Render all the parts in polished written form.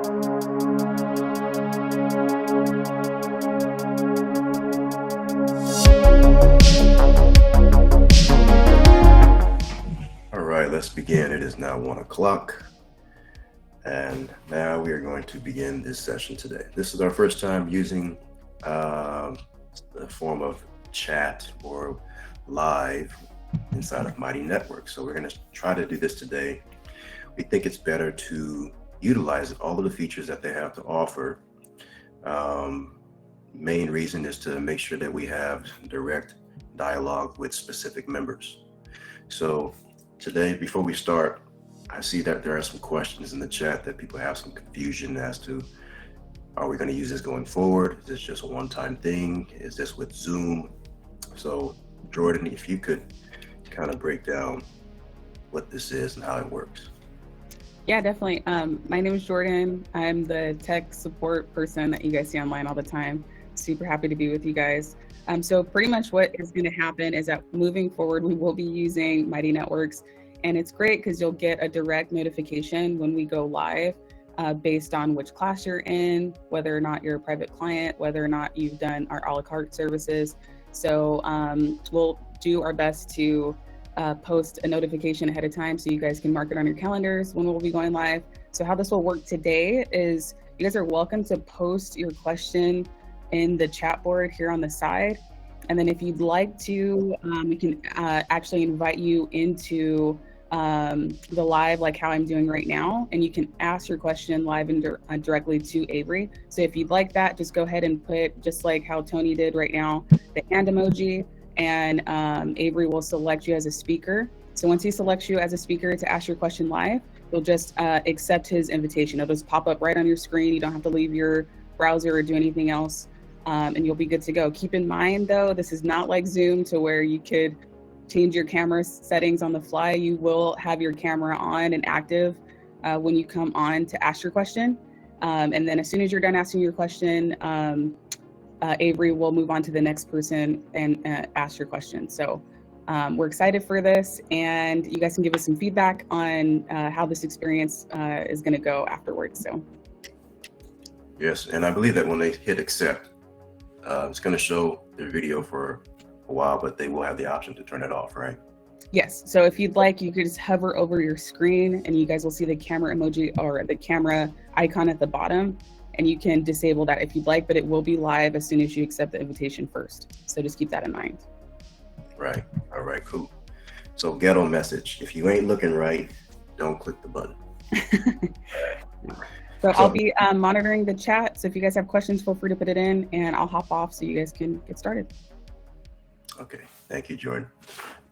All right, let's begin. It is now 1 o'clock. And now we are going to begin this session today. This is our first time using the form of chat or live inside of Mighty Network. So we're going to try to do this today. We think it's better to utilize all of the features that they have to offer. Main reason is to make sure that we have direct dialogue with specific members. So today, before we start, I see that there are some questions in the chat that people have some confusion as to, are we going to use this going forward? Is this just a one-time thing? Is this with Zoom? So Jordan, if you could kind of break down what this is and how it works. Yeah, definitely. My name is Jordan. I'm the tech support person that you guys see online all the time. Super happy to be with you guys. So pretty much what is going to happen is that moving forward, we will be using Mighty Networks. And it's great because you'll get a direct notification when we go live based on which class you're in, whether or not you're a private client, whether or not you've done our a la carte services. So we'll do our best to post a notification ahead of time so you guys can mark it on your calendars when we'll be going live. So how this will work today is you guys are welcome to post your question in the chat board here on the side. And then if you'd like to, we can actually invite you into the live, like how I'm doing right now, and you can ask your question live and directly to Avery. So if you'd like that, just go ahead and put, just like how Tony did right now, the hand emoji, and Avery will select you as a speaker. So once he selects you as a speaker to ask your question live, you'll just accept his invitation. It'll just pop up right on your screen. You don't have to leave your browser or do anything else, and you'll be good to go. Keep in mind though, this is not like Zoom to where you could change your camera settings on the fly. You will have your camera on and active when you come on to ask your question. And then as soon as you're done asking your question, Avery will move on to the next person and ask your question. So we're excited for this, and you guys can give us some feedback on how this experience is going to go afterwards. So Yes, and I believe that when they hit accept, it's going to show the video for a while, but they will have the option to turn it off, right? yes, so if you'd like, you could just hover over your screen and you guys will see the camera emoji or the camera icon at the bottom, and you can disable that if you'd like, but it will be live as soon as you accept the invitation first. So just keep that in mind. Right. All right, cool. So ghetto message, if you ain't looking right, don't click the button. So I'll be monitoring the chat. So if you guys have questions, feel free to put it in and I'll hop off so you guys can get started. Okay, thank you, Jordan.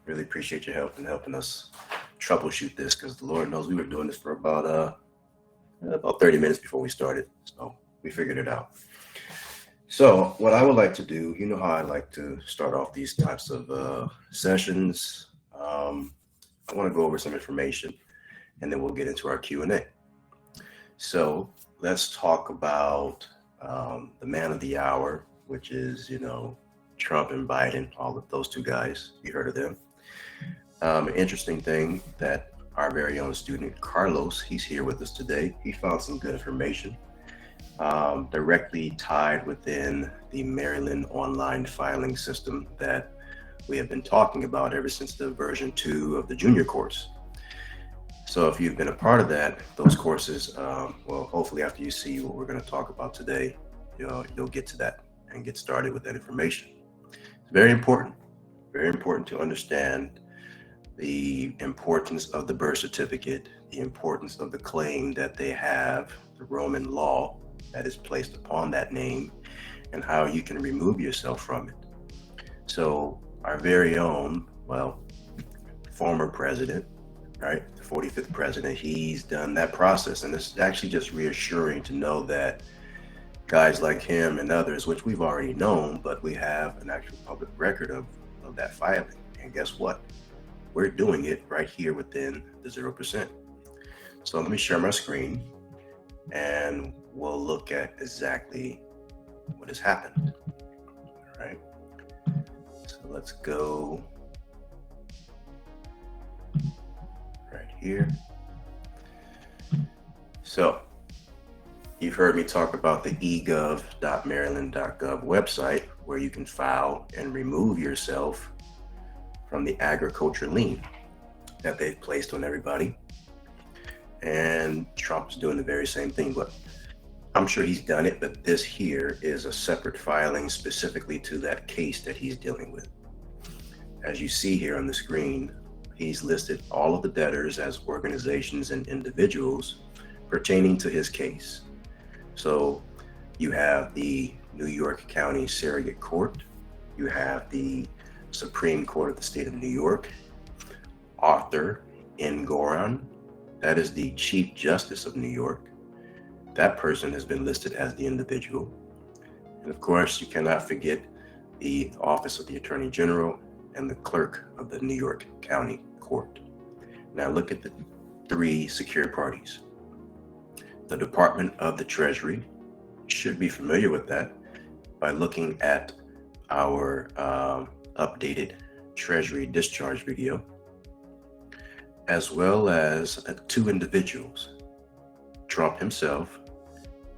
Really appreciate your help in helping us troubleshoot this, because the Lord knows we were doing this for about 30 minutes before we started. So we figured it out. So what I would like to do, you know how I like to start off these types of sessions. I want to go over some information and then we'll get into our Q&A. So let's talk about the man of the hour, which is, Trump and Biden, all of those two guys. You heard of them. An interesting thing that our very own student, Carlos, he's here with us today. He found some good information directly tied within the Maryland online filing system that we have been talking about ever since the version 2 of the junior course. So if you've been a part of that, those courses, well, hopefully after you see what we're going to talk about today, you'll get to that and get started with that information. It's very important to understand the importance of the birth certificate, the importance of the claim that they have, the Roman law that is placed upon that name, and how you can remove yourself from it. So our very own, former president, right, the 45th president, he's done that process. And this is actually just reassuring to know that guys like him and others, which we've already known, but we have an actual public record of that filing. And guess what? We're doing it right here within the 0%. So let me share my screen and we'll look at exactly what has happened. All right. So let's go right here. So You've heard me talk about the egov.maryland.gov website, where you can file and remove yourself from the agriculture lien that they've placed on everybody. And Trump's doing the very same thing, but I'm sure he's done it, but this here is a separate filing specifically to that case that he's dealing with. As you see here on the screen, he's listed all of the debtors as organizations and individuals pertaining to his case. So you have the New York County Surrogate Court, you have the Supreme Court of the State of New York, Arthur Engoron, that is the Chief Justice of New York. That person has been listed as the individual. And of course, you cannot forget the Office of the Attorney General and the Clerk of the New York County Court. Now look at the three secure parties. The Department of the Treasury, you should be familiar with that by looking at our updated Treasury discharge video, as well as two individuals, Trump himself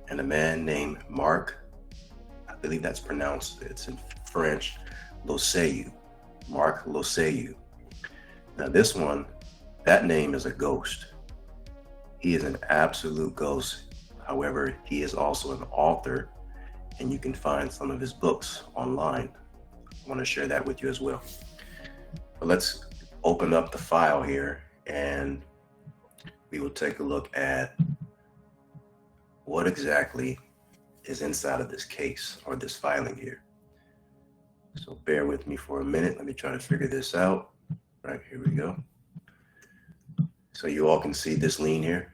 and a man named Marc, I believe that's pronounced, it's in French, Loseillu, Marc Loseillu. Now this one, that name is a ghost. He is an absolute ghost. However, he is also an author, and you can find some of his books online. I want to share that with you as well. But let's open up the file here, and we will take a look at what exactly is inside of this case or this filing here. So bear with me for a minute. Let me try to figure this out. Right, here we go. So you all can see this lien here.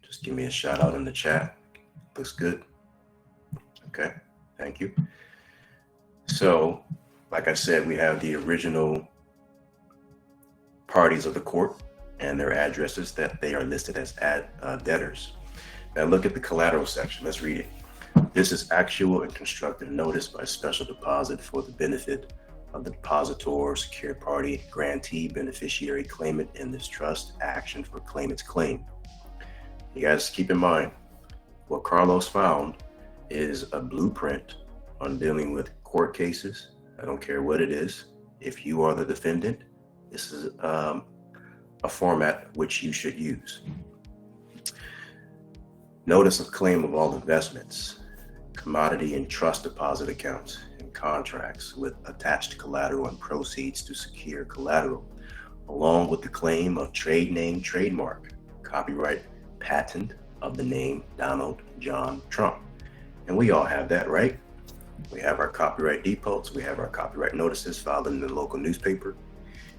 Just give me a shout out in the chat. Looks good. Okay, thank you. So, like I said, we have the original parties of the court and their addresses that they are listed as debtors. Now look at the collateral section. Let's read it. This is actual and constructive notice by special deposit for the benefit of the depositor, secured party, grantee, beneficiary, claimant in this trust action for claimant's claim. You guys keep in mind, what Carlos found is a blueprint on dealing with court cases. I don't care what it is. If you are the defendant, this is a format which you should use. Notice of claim of all investments, commodity and trust deposit accounts, contracts with attached collateral and proceeds to secure collateral, along with the claim of trade name, trademark, copyright, patent of the name Donald John Trump. And we all have that, right? We have our copyright depots, we have our copyright notices filed in the local newspaper,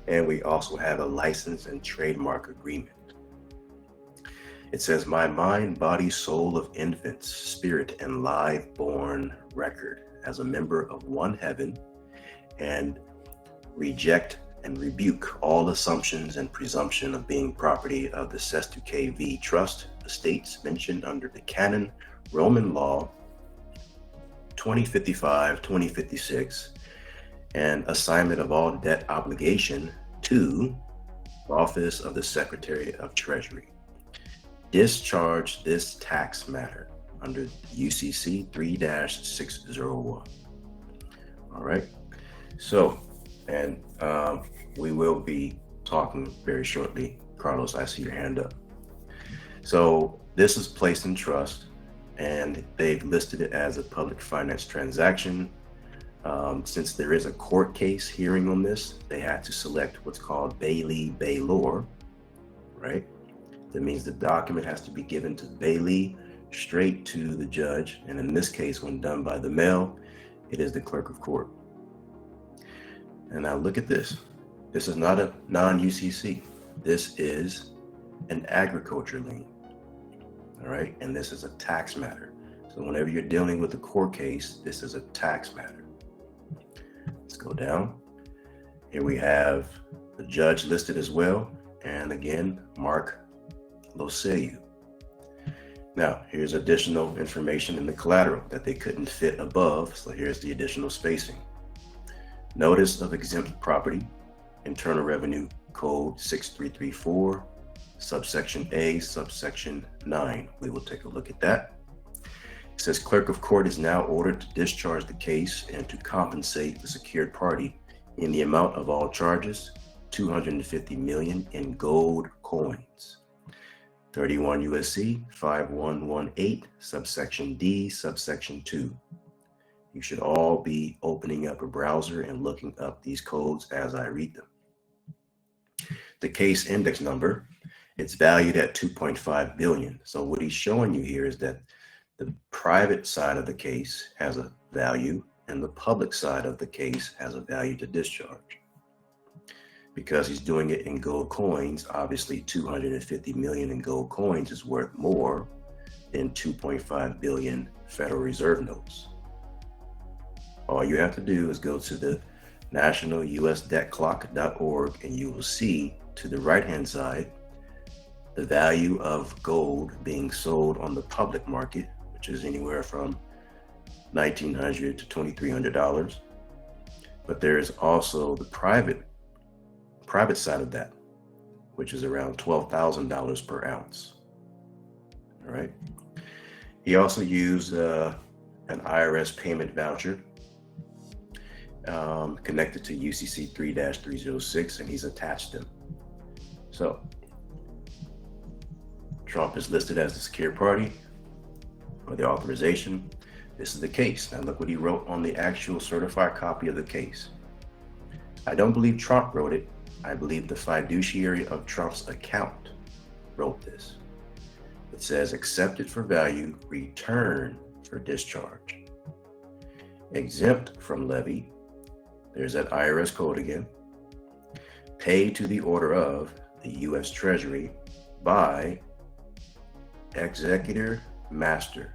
and we also have a license and trademark agreement. It says, my mind, body, soul of infants, spirit, and live born record as a member of one heaven, and reject and rebuke all assumptions and presumption of being property of the Sestuke v. Trust estates mentioned under the canon Roman law 2055-2056, and assignment of all debt obligation to the Office of the Secretary of Treasury. Discharge this tax matter under UCC 3-601. All right. So, and we will be talking very shortly. Carlos, I see your hand up. So this is placed in trust, and they've listed it as a public finance transaction. Since there is a court case hearing on this, they had to select what's called Bailey Baylor, right? That means the document has to be given to Bailey straight to the judge. And in this case, when done by the mail, it is the clerk of court. And now look at this. This is not a non-UCC. This is an agriculture lien. All right. And this is a tax matter. So whenever you're dealing with a court case, this is a tax matter. Let's go down. Here we have the judge listed as well. And again, Marc Loseillu. Now, here's additional information in the collateral that they couldn't fit above. So here's the additional spacing. Notice of exempt property, Internal Revenue Code 6334, subsection A, subsection 9. We will take a look at that. It says clerk of court is now ordered to discharge the case and to compensate the secured party in the amount of all charges, $250 million in gold coins. 31 USC 5118, subsection D, subsection 2. You should all be opening up a browser and looking up these codes as I read them. The case index number, it's valued at 2.5 billion. So what he's showing you here is that the private side of the case has a value and the public side of the case has a value to discharge. Because he's doing it in gold coins, obviously 250 million in gold coins is worth more than 2.5 billion Federal Reserve notes. All you have to do is go to the nationalusdebtclock.org and you will see to the right-hand side the value of gold being sold on the public market, which is anywhere from $1,900 to $2,300. But there is also the private side of that, which is around $12,000 per ounce. All right. He also used an IRS payment voucher connected to UCC 3-306, and he's attached them. So Trump is listed as the secured party for the authorization. This is the case. Now look what he wrote on the actual certified copy of the case. I don't believe Trump wrote it. I believe the fiduciary of Trump's account wrote this. It says accepted for value, return for discharge. Exempt from levy, there's that IRS code again. Pay to the order of the U.S. Treasury by executor master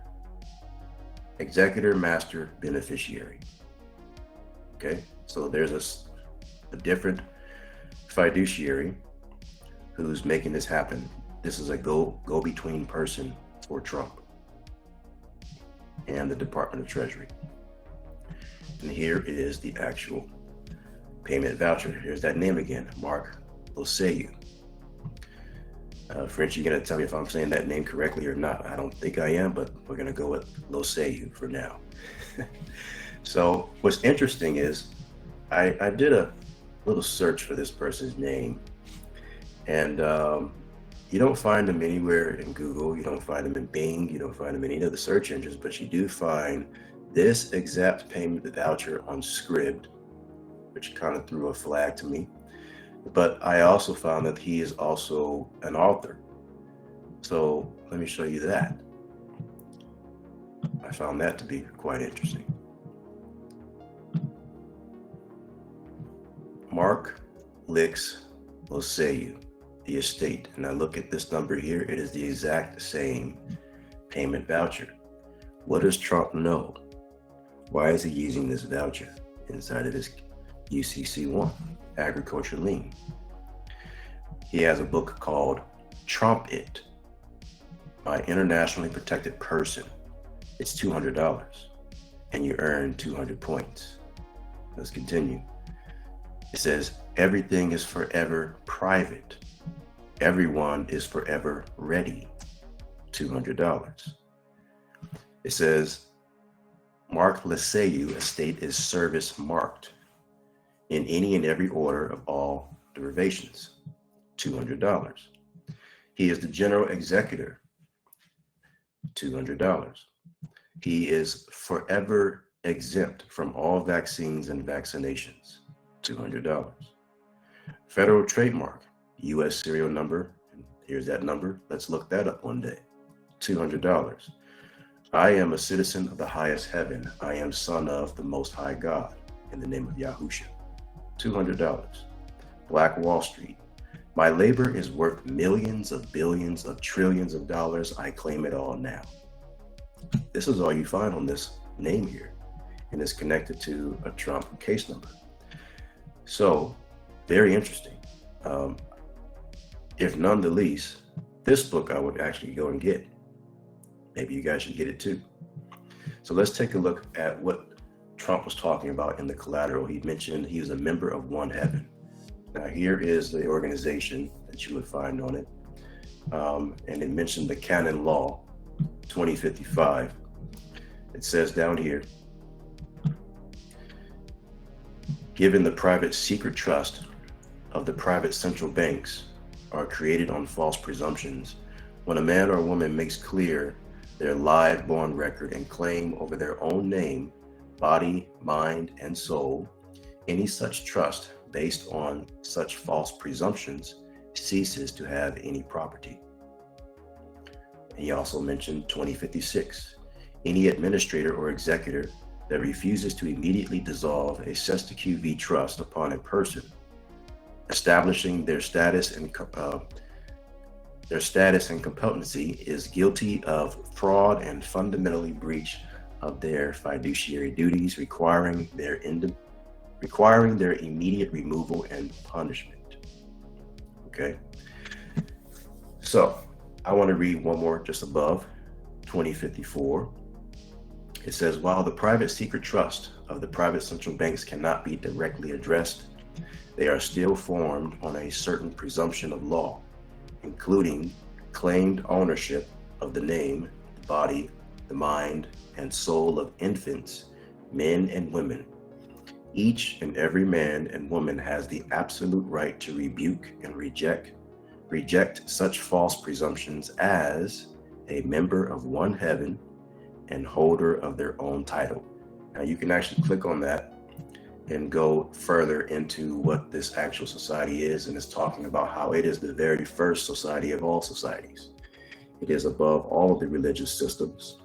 beneficiary. Okay, so there's a different fiduciary who's making this happen. This is a go-between person for Trump and the Department of Treasury. And here is the actual payment voucher. Here's that name again, Mark Loseyu. French, you're gonna tell me if I'm saying that name correctly or not. I don't think I am, but we're gonna go with Loseyu for now. So what's interesting is I did a little search for this person's name, and you don't find them anywhere in Google, you don't find them in Bing, you don't find them in any of the search engines, but you do find this exact payment voucher on Scribd, which kind of threw a flag to me. But I also found that he is also an author. So let me show you that. I found that to be quite interesting. Mark Lix Loseyu, the estate. And I look at this number here, it is the exact same payment voucher. What does Trump know? Why is he using this voucher inside of his UCC1, agriculture lien? He has a book called Trump It, My Internationally Protected Person. It's $200 and you earn 200 points. Let's continue. It says, everything is forever private. Everyone is forever ready. $200. It says, Mark Loseyu estate is service marked in any and every order of all derivations. $200. He is the general executor. $200. He is forever exempt from all vaccines and vaccinations. $200. Federal trademark, U.S. serial number. Here's that number. Let's look that up one day. $200. I am a citizen of the highest heaven. I am son of the most high God in the name of Yahusha. $200. Black Wall Street. My labor is worth millions of billions of trillions of dollars. I claim it all now. This is all you find on this name here, and it's connected to a Trump case number. So, very interesting. If none the least, this book I would actually go and get. Maybe you guys should get it too. So let's take a look at what Trump was talking about in the collateral. He mentioned he was a member of One Heaven. Now here is the organization that you would find on it. and it mentioned the canon law 2055. It says down here, given the private secret trust of the private central banks are created on false presumptions, when a man or a woman makes clear their live born record and claim over their own name, body, mind, and soul, any such trust based on such false presumptions ceases to have any property. And he also mentioned 2056. Any administrator or executor that refuses to immediately dissolve a cesta QV trust upon a person, establishing their status and competency, is guilty of fraud and fundamentally breach of their fiduciary duties, requiring their immediate removal and punishment. Okay, so I want to read one more just above 2054. It says, while the private secret trust of the private central banks cannot be directly addressed, they are still formed on a certain presumption of law, including claimed ownership of the name, the body, the mind, and soul of infants, men and women. Each and every man and woman has the absolute right to rebuke and reject such false presumptions as a member of one heaven and holder of their own title. Now you can actually click on that and go further into what this actual society is, and it's talking about how it is the very first society of all societies. It is above all of the religious systems,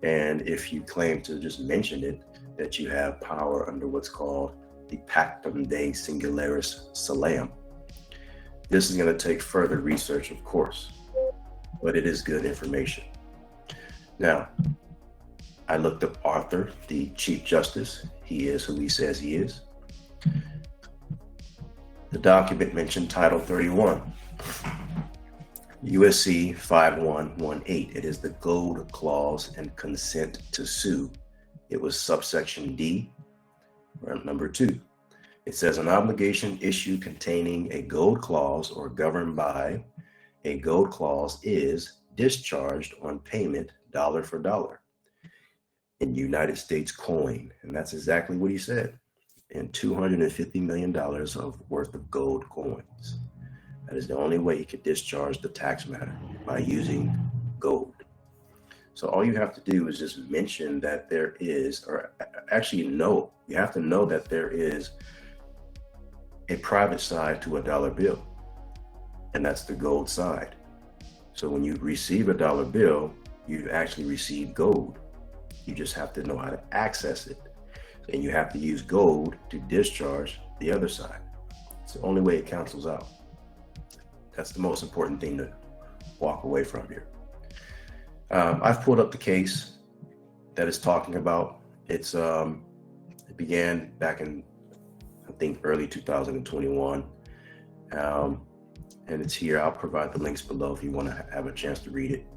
and if you claim to just mention it, that you have power under what's called the Pactum Dei Singularis Soleum. This is going to take further research, of course, but it is good information. Now, I looked up Arthur, the Chief Justice. He is who he says he is. The document mentioned Title 31, UCC 5118. It is the Gold Clause and Consent to Sue. It was subsection D, number 2. It says an obligation issue containing a gold clause or governed by a gold clause is discharged on payment dollar for dollar in United States coin. And that's exactly what he said, in $250 million of worth of gold coins. That is the only way he could discharge the tax matter, by using gold. So all you have to do is just mention that there is, or actually know, you have to know that there is a private side to a dollar bill, and that's the gold side. So when you receive a dollar bill, you actually receive gold. You just have to know how to access it. And you have to use gold to discharge the other side. It's the only way it cancels out. That's the most important thing to walk away from here. I've pulled up the case that it's talking about. It began back in, I think, early 2021. And it's here. I'll provide the links below if you want to have a chance to read it.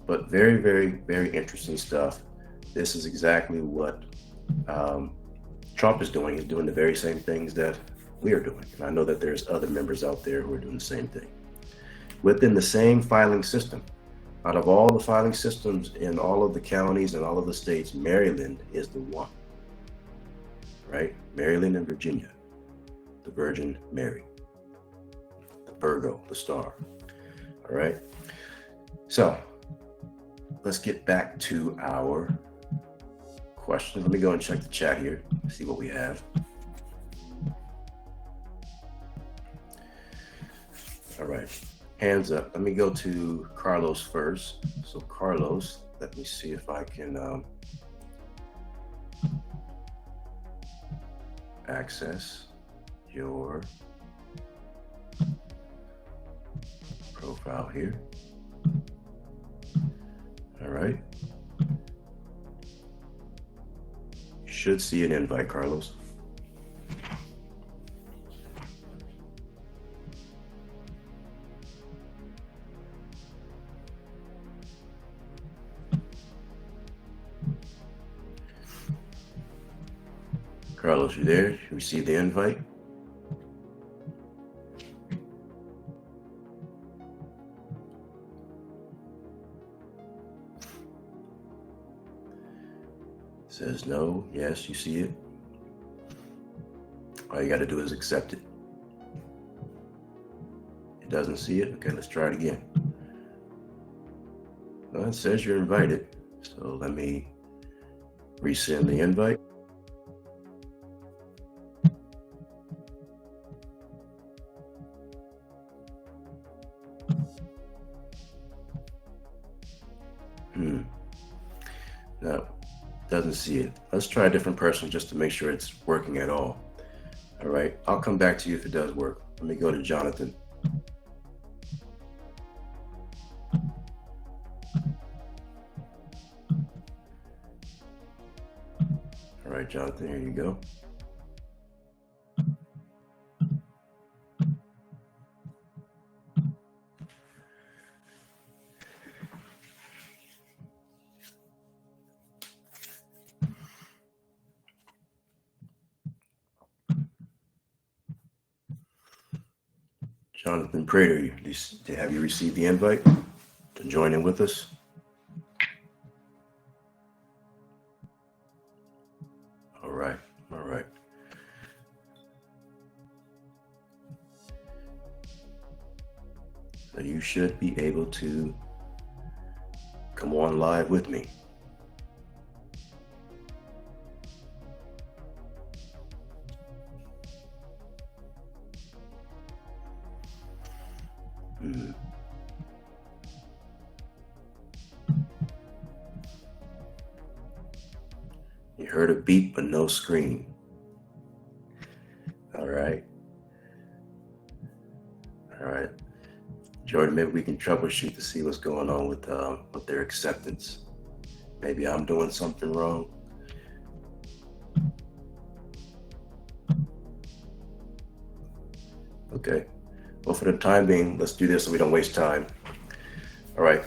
But very, very, very interesting stuff. This is exactly what Trump is doing. He's doing the very same things that we are doing. And I know that there's other members out there who are doing the same thing. Within the same filing system, out of all the filing systems in all of the counties and all of the states, Maryland is the one, right? Maryland and Virginia, the Virgin Mary, the Virgo, the star, all right? So let's get back to our questions. Let me go and check the chat here, see what we have. All right, hands up. Let me go to Carlos first. So Carlos, let me see if I can access your profile here. All right. You should see an invite, Carlos. Carlos, you there? You received the invite? says no. Yes, you see it. All you got to do is accept it. It doesn't see it. Okay, let's try it again. Well, it says you're invited. So let me resend the invite. No, doesn't see it. Let's try a different person just to make sure it's working at all. All right, I'll come back to you if it does work. Let me go to Jonathan. All right, Jonathan, here you go. Jonathan Prater, have you received the invite to join in with us? All right, all right. So you should be able to come on live with me. You heard a beep, but no scream. All right. All right. Jordan, maybe we can troubleshoot to see what's going on with their acceptance. Maybe I'm doing something wrong. Okay. Well, for the time being, let's do this so we don't waste time. All right.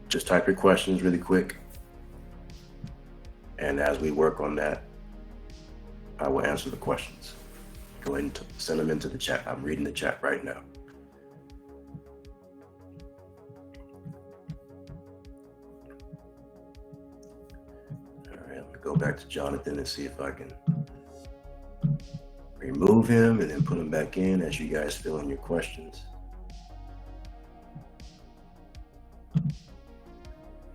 Just type your questions really quick. And as we work on that, I will answer the questions. Go ahead and send them into the chat. I'm reading the chat right now. All right, let me go back to Jonathan and see if I can remove him and then put him back in as you guys fill in your questions.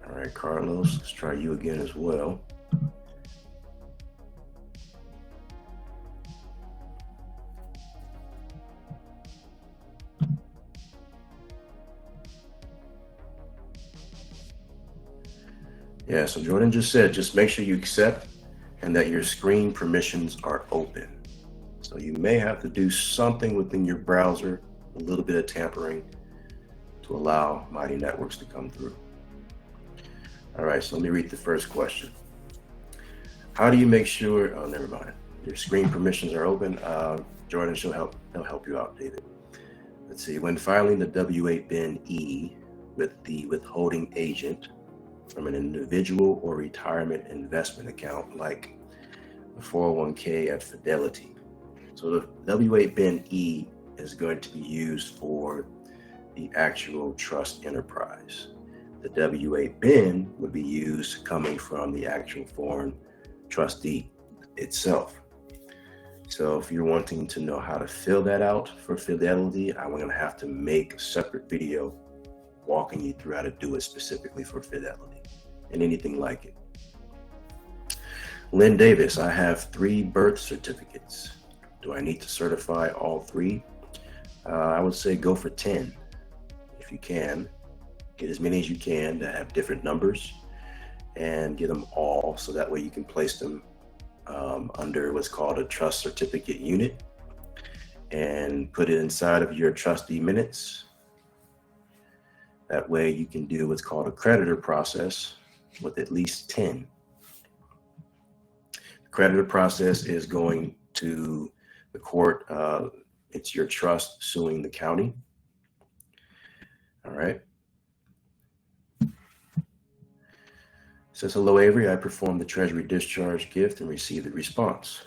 All right, Carlos, let's try you again as well. Yeah, so Jordan just said, just make sure you accept and that your screen permissions are open. So you may have to do something within your browser, a little bit of tampering to allow Mighty Networks to come through. All right, so let me read the first question. How do you make sure, oh, never mind. Your screen permissions are open. Jordan, he'll help you out, David. Let's see, when filing the W-8 bin E with the withholding agent from an individual or retirement investment account like the 401k at Fidelity. So the W-8 bin E is going to be used for the actual trust enterprise. The W-8 bin would be used coming from the actual foreign trustee itself. So if you're wanting to know how to fill that out for Fidelity, I'm going to have to make a separate video walking you through how to do it specifically for Fidelity and anything like it. Lynn Davis, I have 3 birth certificates. Do I need to certify all 3? I would say go for 10 if you can. Get as many as you can that have different numbers and get them all so that way you can place them under what's called a trust certificate unit and put it inside of your trustee minutes. That way you can do what's called a creditor process with at least 10. The creditor process is going to the court. It's your trust suing the county. All right. Says, hello, Avery. I performed the Treasury discharge gift and received the response.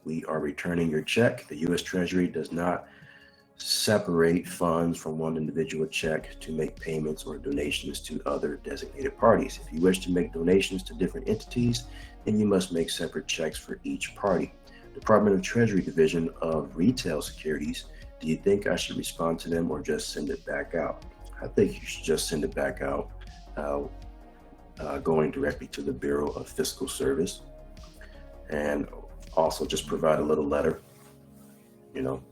We are returning your check. The U.S. Treasury does not separate funds from one individual check to make payments or donations to other designated parties. If you wish to make donations to different entities, then you must make separate checks for each party. Department of Treasury Division of Retail Securities, do you think I should respond to them or just send it back out? I think you should just send it back out, going directly to the Bureau of Fiscal Service, and also just provide a little letter,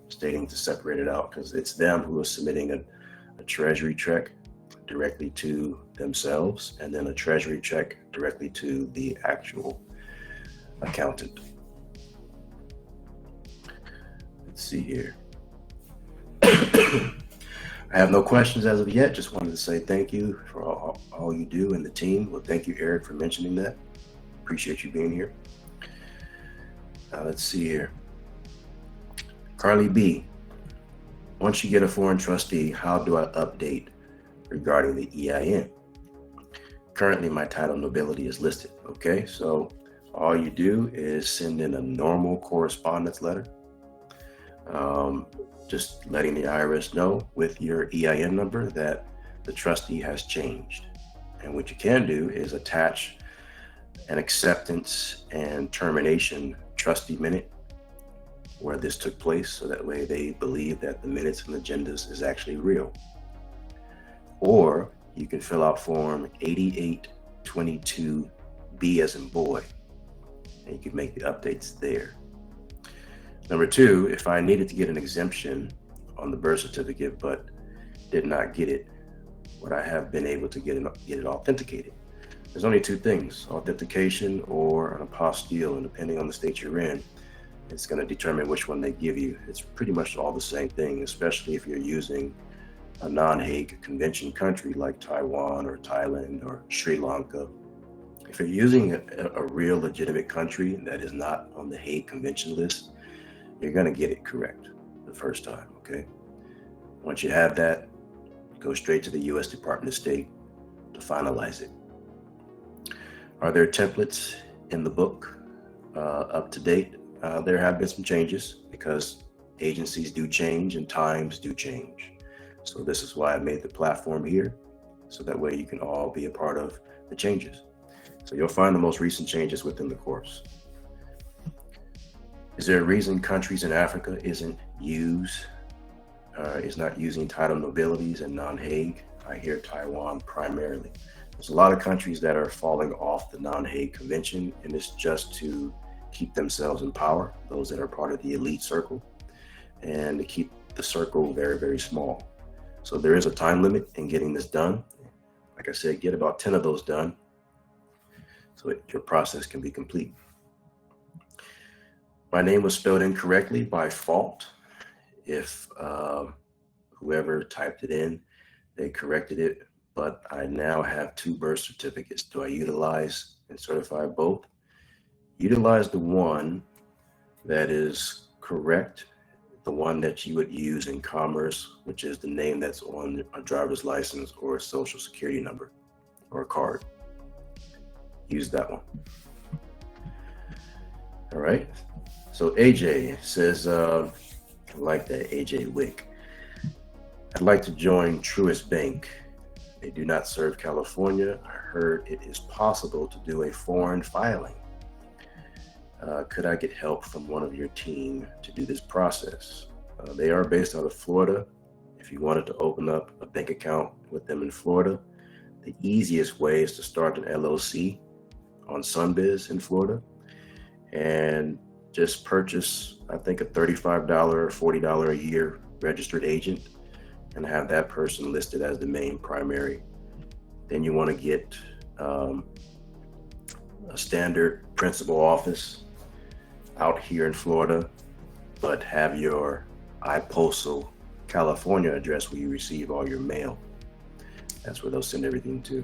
stating to separate it out, because it's them who are submitting a Treasury check directly to themselves, and then a Treasury check directly to the actual accountant. Let's see here. I have no questions as of yet. Just wanted to say thank you for all you do and the team. Well, thank you, Eric, for mentioning that. Appreciate you being here. Let's see here. Carly B, once you get a foreign trustee, how do I update regarding the EIN? Currently, my title nobility is listed. Okay, so all you do is send in a normal correspondence letter, just letting the IRS know with your EIN number that the trustee has changed. And what you can do is attach an acceptance and termination trustee minute where this took place, so that way they believe that the minutes and agendas is actually real. Or you can fill out form 8822B as in boy, and you can make the updates there. Number two, if I needed to get an exemption on the birth certificate but did not get it, would I have been able to get it authenticated? There's only two things, authentication or an apostille, and depending on the state you're in, it's going to determine which one they give you. It's pretty much all the same thing, especially if you're using a non-Hague Convention country like Taiwan or Thailand or Sri Lanka. If you're using a real legitimate country that is not on the Hague Convention list, you're going to get it correct the first time, okay? Once you have that, go straight to the U.S. Department of State to finalize it. Are there templates in the book up to date? There have been some changes because agencies do change and times do change. So this is why I made the platform here, so that way you can all be a part of the changes. So you'll find the most recent changes within the course. Is there a reason countries in Africa is not using title nobilities and non-Hague? I hear Taiwan primarily. There's a lot of countries that are falling off the non-Hague Convention, and it's just to keep themselves in power, those that are part of the elite circle, and to keep the circle very, very small. So there is a time limit in getting this done. Like I said, get about 10 of those done so your process can be complete. My name was spelled incorrectly by fault. If whoever typed it in, they corrected it, but I now have 2 birth certificates. Do I utilize and certify both? Utilize the one that is correct, the one that you would use in commerce, which is the name that's on a driver's license or a social security number or a card. Use that one. All right. So AJ says, I like that, AJ Wick. I'd like to join Truist Bank. They do not serve California. I heard it is possible to do a foreign filing. Could I get help from one of your team to do this process? They are based out of Florida. If you wanted to open up a bank account with them in Florida, the easiest way is to start an LLC on Sunbiz in Florida and just purchase, I think, a $35 or $40 a year registered agent and have that person listed as the main primary. Then you want to get a standard principal office out here in Florida, but have your iPostal California address where you receive all your mail. That's where they'll send everything to.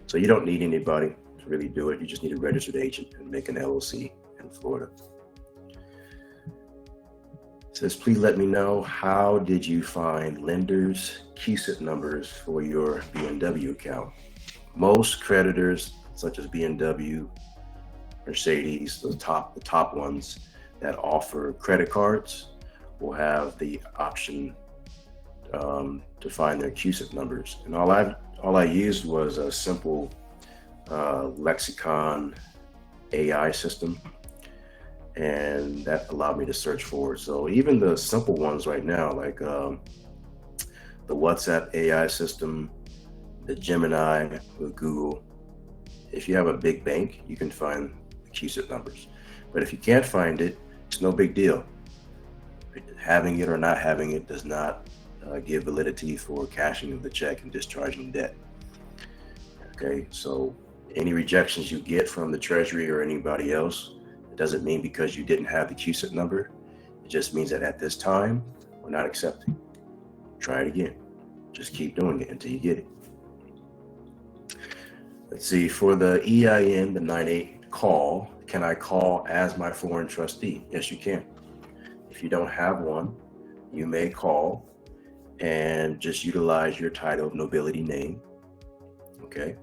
So you don't need anybody to really do it. You just need a registered agent and make an LLC in Florida. It says, please let me know, how did you find lenders' QSIP numbers for your BMW account? Most creditors, such as BMW, Mercedes, the top ones that offer credit cards, will have the option to find their CUSIP numbers. And all I used was a simple lexicon AI system, and that allowed me to search for it. So even the simple ones right now, like the WhatsApp AI system, the Gemini with Google, if you have a big bank, you can find the CUSIP numbers. But if you can't find it, it's no big deal. Having it or not having it does not give validity for cashing of the check and discharging debt. Okay, so any rejections you get from the Treasury or anybody else, it doesn't mean because you didn't have the CUSIP number. It just means that at this time, we're not accepting. Try it again. Just keep doing it until you get it. Let's see, for the EIN, the 98 call, can I call as my foreign trustee? Yes, you can. If you don't have one, you may call and just utilize your title of nobility name, okay,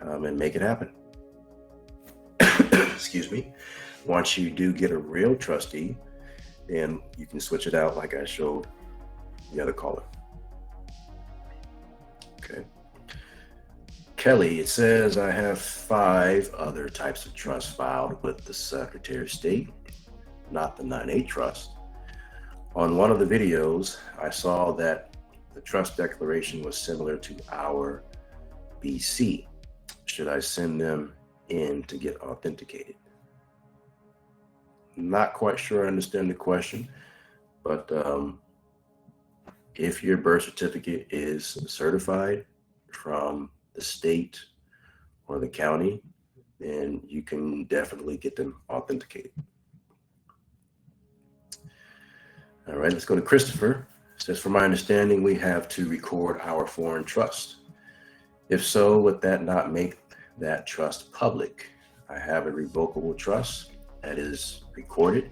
and make it happen. Excuse me. Once you do get a real trustee, then you can switch it out like I showed the other caller. Okay. Kelly, it says I have 5 other types of trusts filed with the Secretary of State, not the 98 trust. On one of the videos, I saw that the trust declaration was similar to our BC. Should I send them in to get authenticated? Not quite sure I understand the question, but if your birth certificate is certified from the state or the county, then you can definitely get them authenticated. All right, let's go to Christopher. It says, from my understanding, we have to record our foreign trust. If so, would that not make that trust public? I have a revocable trust that is recorded,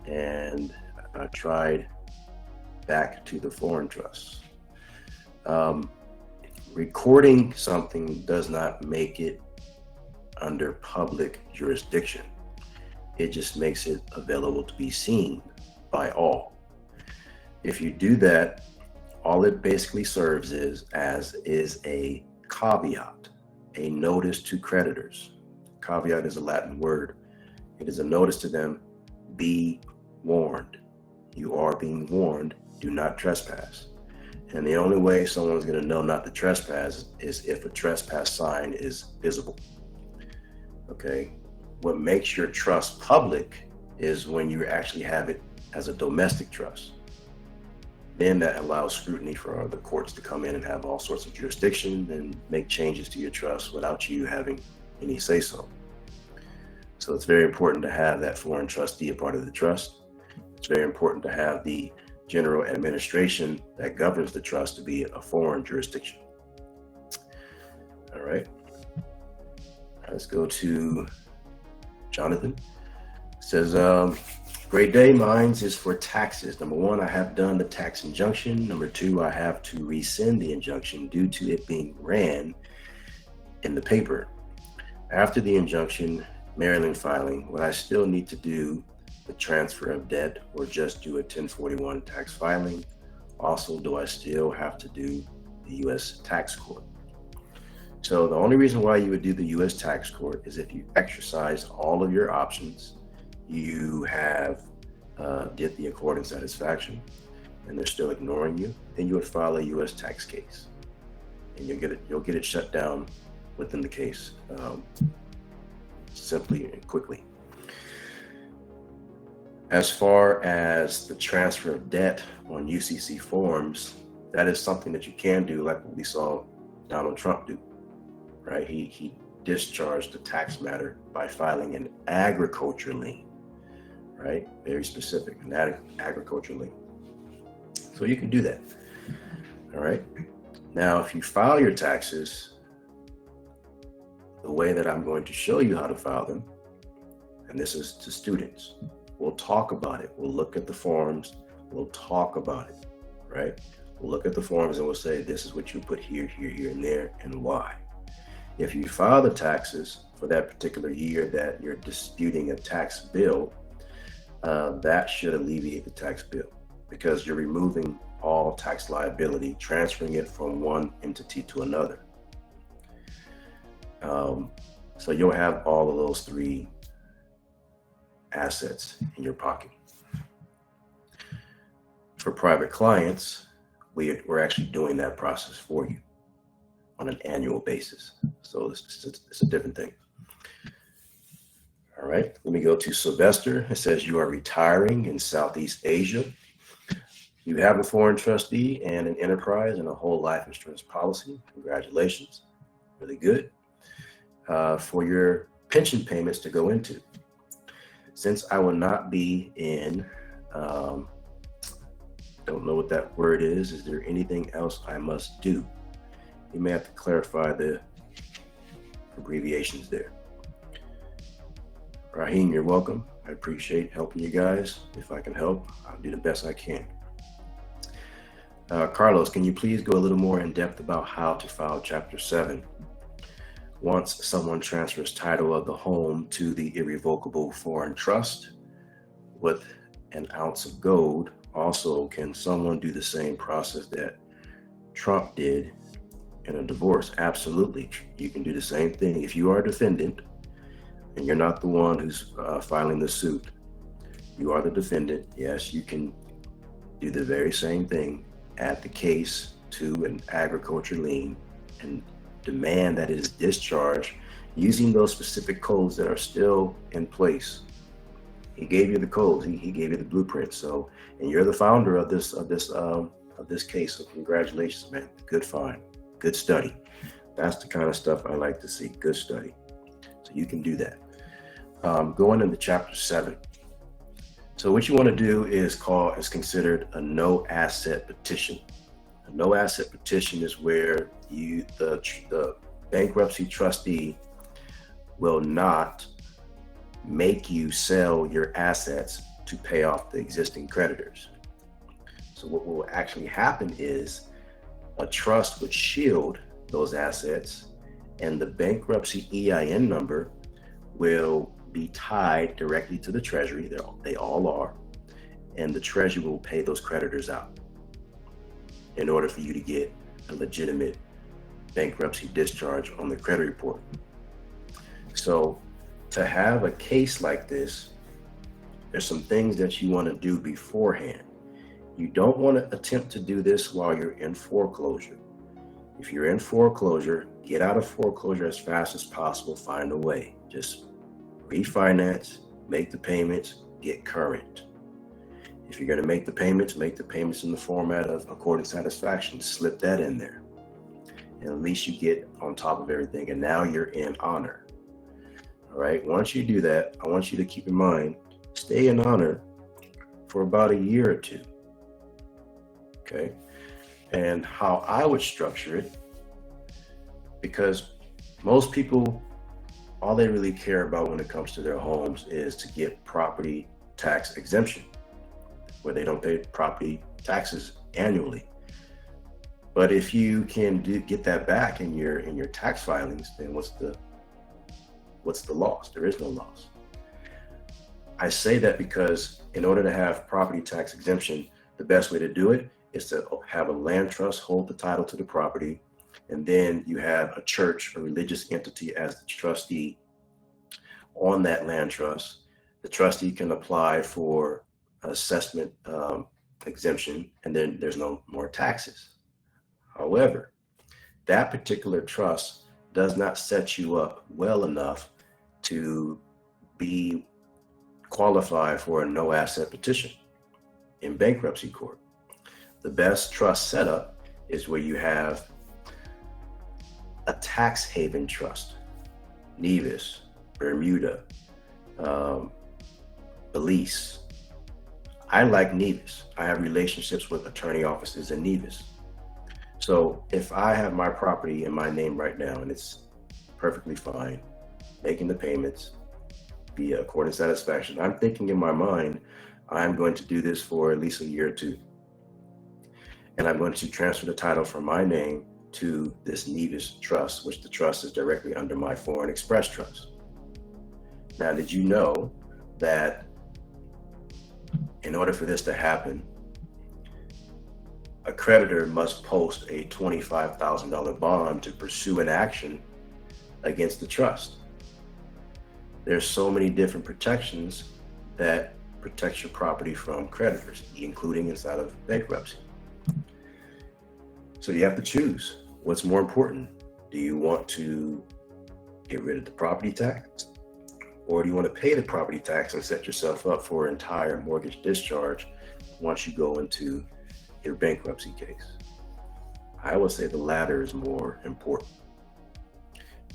and I tried back to the foreign trust. Recording something does not make it under public jurisdiction. It just makes it available to be seen by all. If you do that, all it basically serves is a caveat, a notice to creditors. Caveat is a Latin word. It is a notice to them, be warned. You are being warned, do not trespass. And the only way someone's going to know not to trespass is if a trespass sign is visible. Okay. What makes your trust public is when you actually have it as a domestic trust. Then that allows scrutiny for the courts to come in and have all sorts of jurisdiction and make changes to your trust without you having any say-so. So it's very important to have that foreign trustee a part of the trust. It's very important to have the general administration that governs the trust to be a foreign jurisdiction. All right. Let's go to Jonathan. It says, great day. Mine is for taxes. Number 1, I have done the tax injunction. Number 2, I have to rescind the injunction due to it being ran in the paper. After the injunction, Maryland filing, would I still need to do the transfer of debt or just do a 1041 tax filing? Also, do I still have to do the U.S. tax court? So the only reason why you would do the U.S. tax court is if you exercise all of your options, you have did the accord in satisfaction, and they're still ignoring you, then you would file a U.S. tax case, and you'll get it shut down within the case, simply and quickly. As far as the transfer of debt on UCC forms, that is something that you can do, like what we saw Donald Trump do, right? He discharged the tax matter by filing an agriculture lien, right? Very specific, an agriculture lien. So you can do that, all right? Now, if you file your taxes the way that I'm going to show you how to file them, and this is to students, we'll talk about it. We'll look at the forms. We'll talk about it, right? We'll look at the forms and we'll say, this is what you put here, here, here, and there, and why. If you file the taxes for that particular year that you're disputing a tax bill, that should alleviate the tax bill because you're removing all tax liability, transferring it from one entity to another. So you'll have all of those three assets in your pocket. For private clients, we're actually doing that process for you on an annual basis. So it's a different thing. All right, let me go to Sylvester. It says you are retiring in Southeast Asia. You have a foreign trustee and an enterprise and a whole life insurance policy. Congratulations, really good. For your pension payments to go into. Since I will not be in, don't know what that word is there anything else I must do? You may have to clarify the abbreviations there. Raheem, you're welcome. I appreciate helping you guys. If I can help, I'll do the best I can. Carlos, can you please go a little more in depth about how to file Chapter 7? Once someone transfers title of the home to the irrevocable foreign trust with an ounce of gold, also, can someone do the same process that Trump did in a divorce? Absolutely. You can do the same thing. If you are a defendant and you're not the one who's filing the suit, you are the defendant. Yes, you can do the very same thing, add the case to an agriculture lien and demand that it is discharged using those specific codes that are still in place. He gave you the codes. He gave you the blueprint. So, and you're the founder of this case. So, congratulations, man. Good find. Good study. That's the kind of stuff I like to see. Good study. So you can do that. Going into Chapter 7. So what you want to do is considered a no asset petition. A no asset petition is where the bankruptcy trustee will not make you sell your assets to pay off the existing creditors. So what will actually happen is a trust would shield those assets and the bankruptcy EIN number will be tied directly to the Treasury. They all are. And the Treasury will pay those creditors out in order for you to get a legitimate bankruptcy discharge on the credit report. So to have a case like this, there's some things that you want to do beforehand. You don't want to attempt to do this while you're in foreclosure. If you're in foreclosure, get out of foreclosure as fast as possible. Find a way. Just refinance, make the payments, get current. If you're going to make the payments in the format of accord and satisfaction. Slip that in there. And at least you get on top of everything. And now you're in honor. All right. Once you do that, I want you to keep in mind, stay in honor for about a year or two. Okay. And how I would structure it, because most people, all they really care about when it comes to their homes is to get property tax exemption, where they don't pay property taxes annually. But if you can get that back in your tax filings, then what's the loss? There is no loss. I say that because in order to have property tax exemption, the best way to do it is to have a land trust hold the title to the property, and then you have a church, a religious entity as the trustee on that land trust. The trustee can apply for assessment exemption, and then there's no more taxes. However, that particular trust does not set you up well enough to be qualified for a no asset petition in bankruptcy court. The best trust setup is where you have a tax haven trust, Nevis, Bermuda, Belize. I like Nevis. I have relationships with attorney offices in Nevis. So if I have my property in my name right now and it's perfectly fine, making the payments via accord and satisfaction, I'm thinking in my mind, I'm going to do this for at least a year or two. And I'm going to transfer the title from my name to this Nevis trust, which the trust is directly under my Foreign Express Trust. Now, did you know that in order for this to happen, a creditor must post a $25,000 bond to pursue an action against the trust. There's so many different protections that protects your property from creditors, including inside of bankruptcy. So you have to choose what's more important. Do you want to get rid of the property tax, or do you want to pay the property tax and set yourself up for entire mortgage discharge once you go into your bankruptcy case? I would say the latter is more important.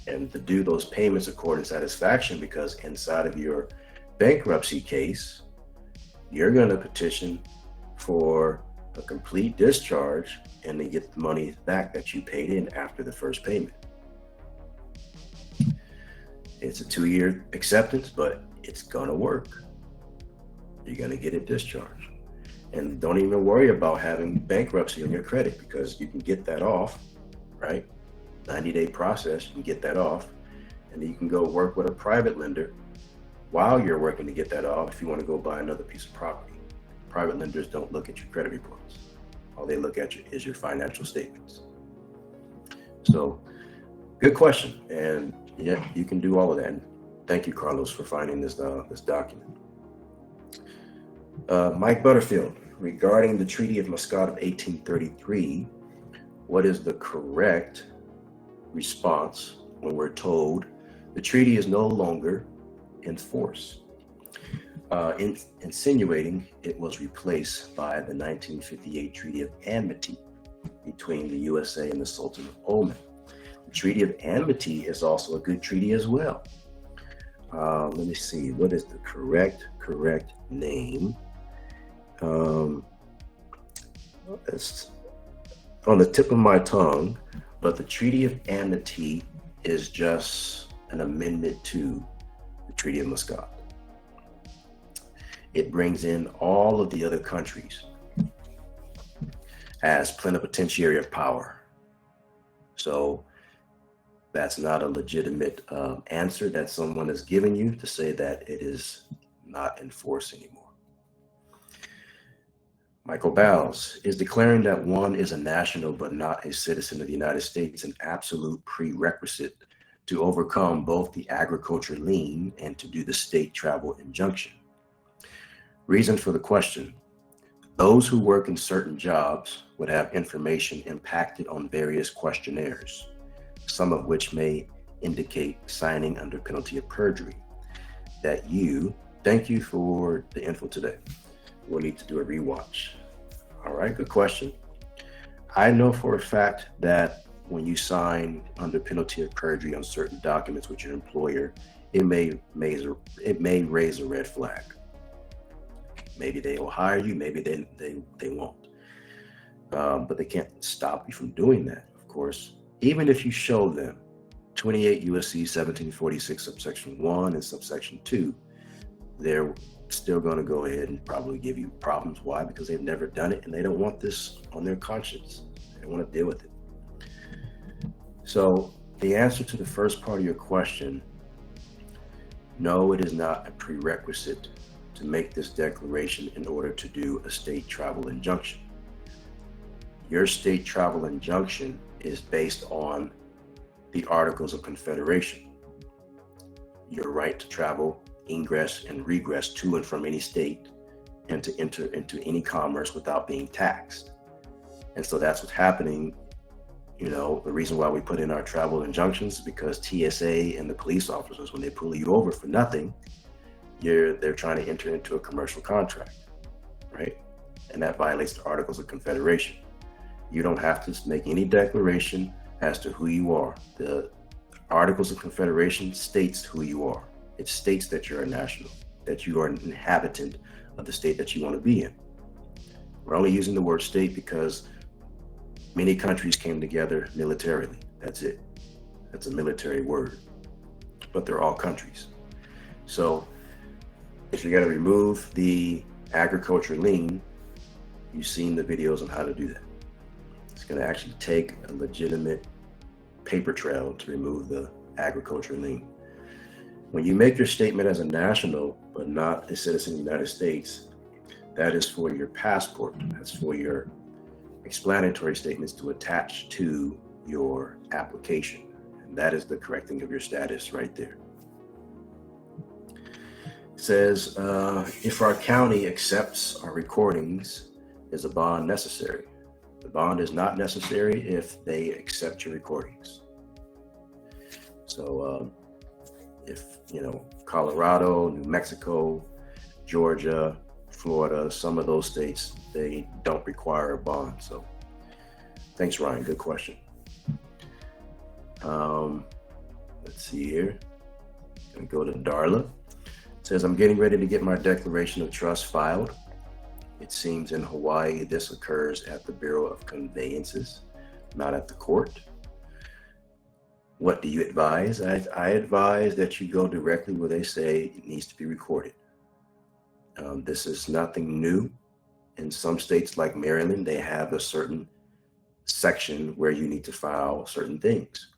And to do those payments according to satisfaction, because inside of your bankruptcy case, you're going to petition for a complete discharge and to get the money back that you paid in after the first payment. It's a 2-year acceptance, but it's going to work. You're going to get it discharged. And don't even worry about having bankruptcy on your credit, because you can get that off, right? 90-day process, you can get that off. And then you can go work with a private lender while you're working to get that off if you want to go buy another piece of property. Private lenders don't look at your credit reports. All they look at is your financial statements. So, good question. And yeah, you can do all of that. And thank you, Carlos, for finding this document. Mike Butterfield, regarding the Treaty of Muscat of 1833, what is the correct response when we're told the treaty is no longer in force, insinuating it was replaced by the 1958 Treaty of Amity between the USA and the Sultan of Oman? The Treaty of Amity is also a good treaty as well. Let me see, what is the correct name? It's on the tip of my tongue, but the Treaty of Amity is just an amendment to the Treaty of Muscat. It brings in all of the other countries as plenipotentiary of power. So that's not a legitimate answer that someone has given you to say that it is not in force anymore. Michael Bowles, is declaring that one is a national but not a citizen of the United States an absolute prerequisite to overcome both the agriculture lien and to do the state travel injunction? Reason for the question: those who work in certain jobs would have information impacted on various questionnaires, some of which may indicate signing under penalty of perjury. Thank you for the info today. We'll need to do a rewatch. All right, good question. I know for a fact that when you sign under penalty of perjury on certain documents with your employer, it may raise a red flag. Maybe they will hire you, maybe they won't. But they can't stop you from doing that, of course. Even if you show them 28 USC 1746 subsection 1 and subsection 2, they're still going to go ahead and probably give you problems. Why? Because they've never done it and they don't want this on their conscience. They don't want to deal with it. So the answer to the first part of your question, no, it is not a prerequisite to make this declaration in order to do a state travel injunction. Your state travel injunction is based on the Articles of Confederation. Your right to travel, ingress and regress to and from any state, and to enter into any commerce without being taxed. And so that's what's happening. You know, the reason why we put in our travel injunctions is because TSA and the police officers, when they pull you over for nothing, they're trying to enter into a commercial contract, right? And that violates the Articles of Confederation. You don't have to make any declaration as to who you are. The Articles of Confederation states who you are. It states that you're a national, that you are an inhabitant of the state that you want to be in. We're only using the word state because many countries came together militarily. That's it. That's a military word. But they're all countries. So if you're going to remove the agriculture lien, you've seen the videos on how to do that. It's going to actually take a legitimate paper trail to remove the agriculture lien. When you make your statement as a national, but not a citizen of the United States, That is for your passport. That's for your explanatory statements to attach to your application. And that is the correcting of your status right there. It says, if our county accepts our recordings, is a bond necessary? The bond is not necessary if they accept your recordings. So if, Colorado, New Mexico, Georgia, Florida, some of those states, they don't require a bond. So thanks, Ryan. Good question. Let's see here. Gonna go to Darla. It says, I'm getting ready to get my declaration of trust filed. It seems in Hawaii, this occurs at the Bureau of Conveyances, not at the court. What do you advise? I advise that you go directly where they say it needs to be recorded. This is nothing new. In some states like Maryland, they have a certain section where you need to file certain things.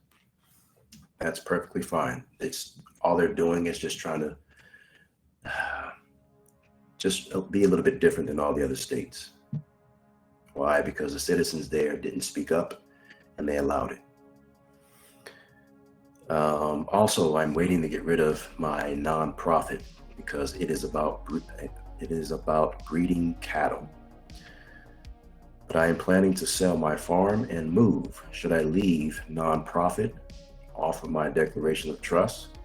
That's perfectly fine. It's all they're doing is just trying to just be a little bit different than all the other states. Why? Because the citizens there didn't speak up and they allowed it. Also, I'm waiting to get rid of my nonprofit because it is about breeding cattle. But I am planning to sell my farm and move. Should I leave nonprofit off of my declaration of trust?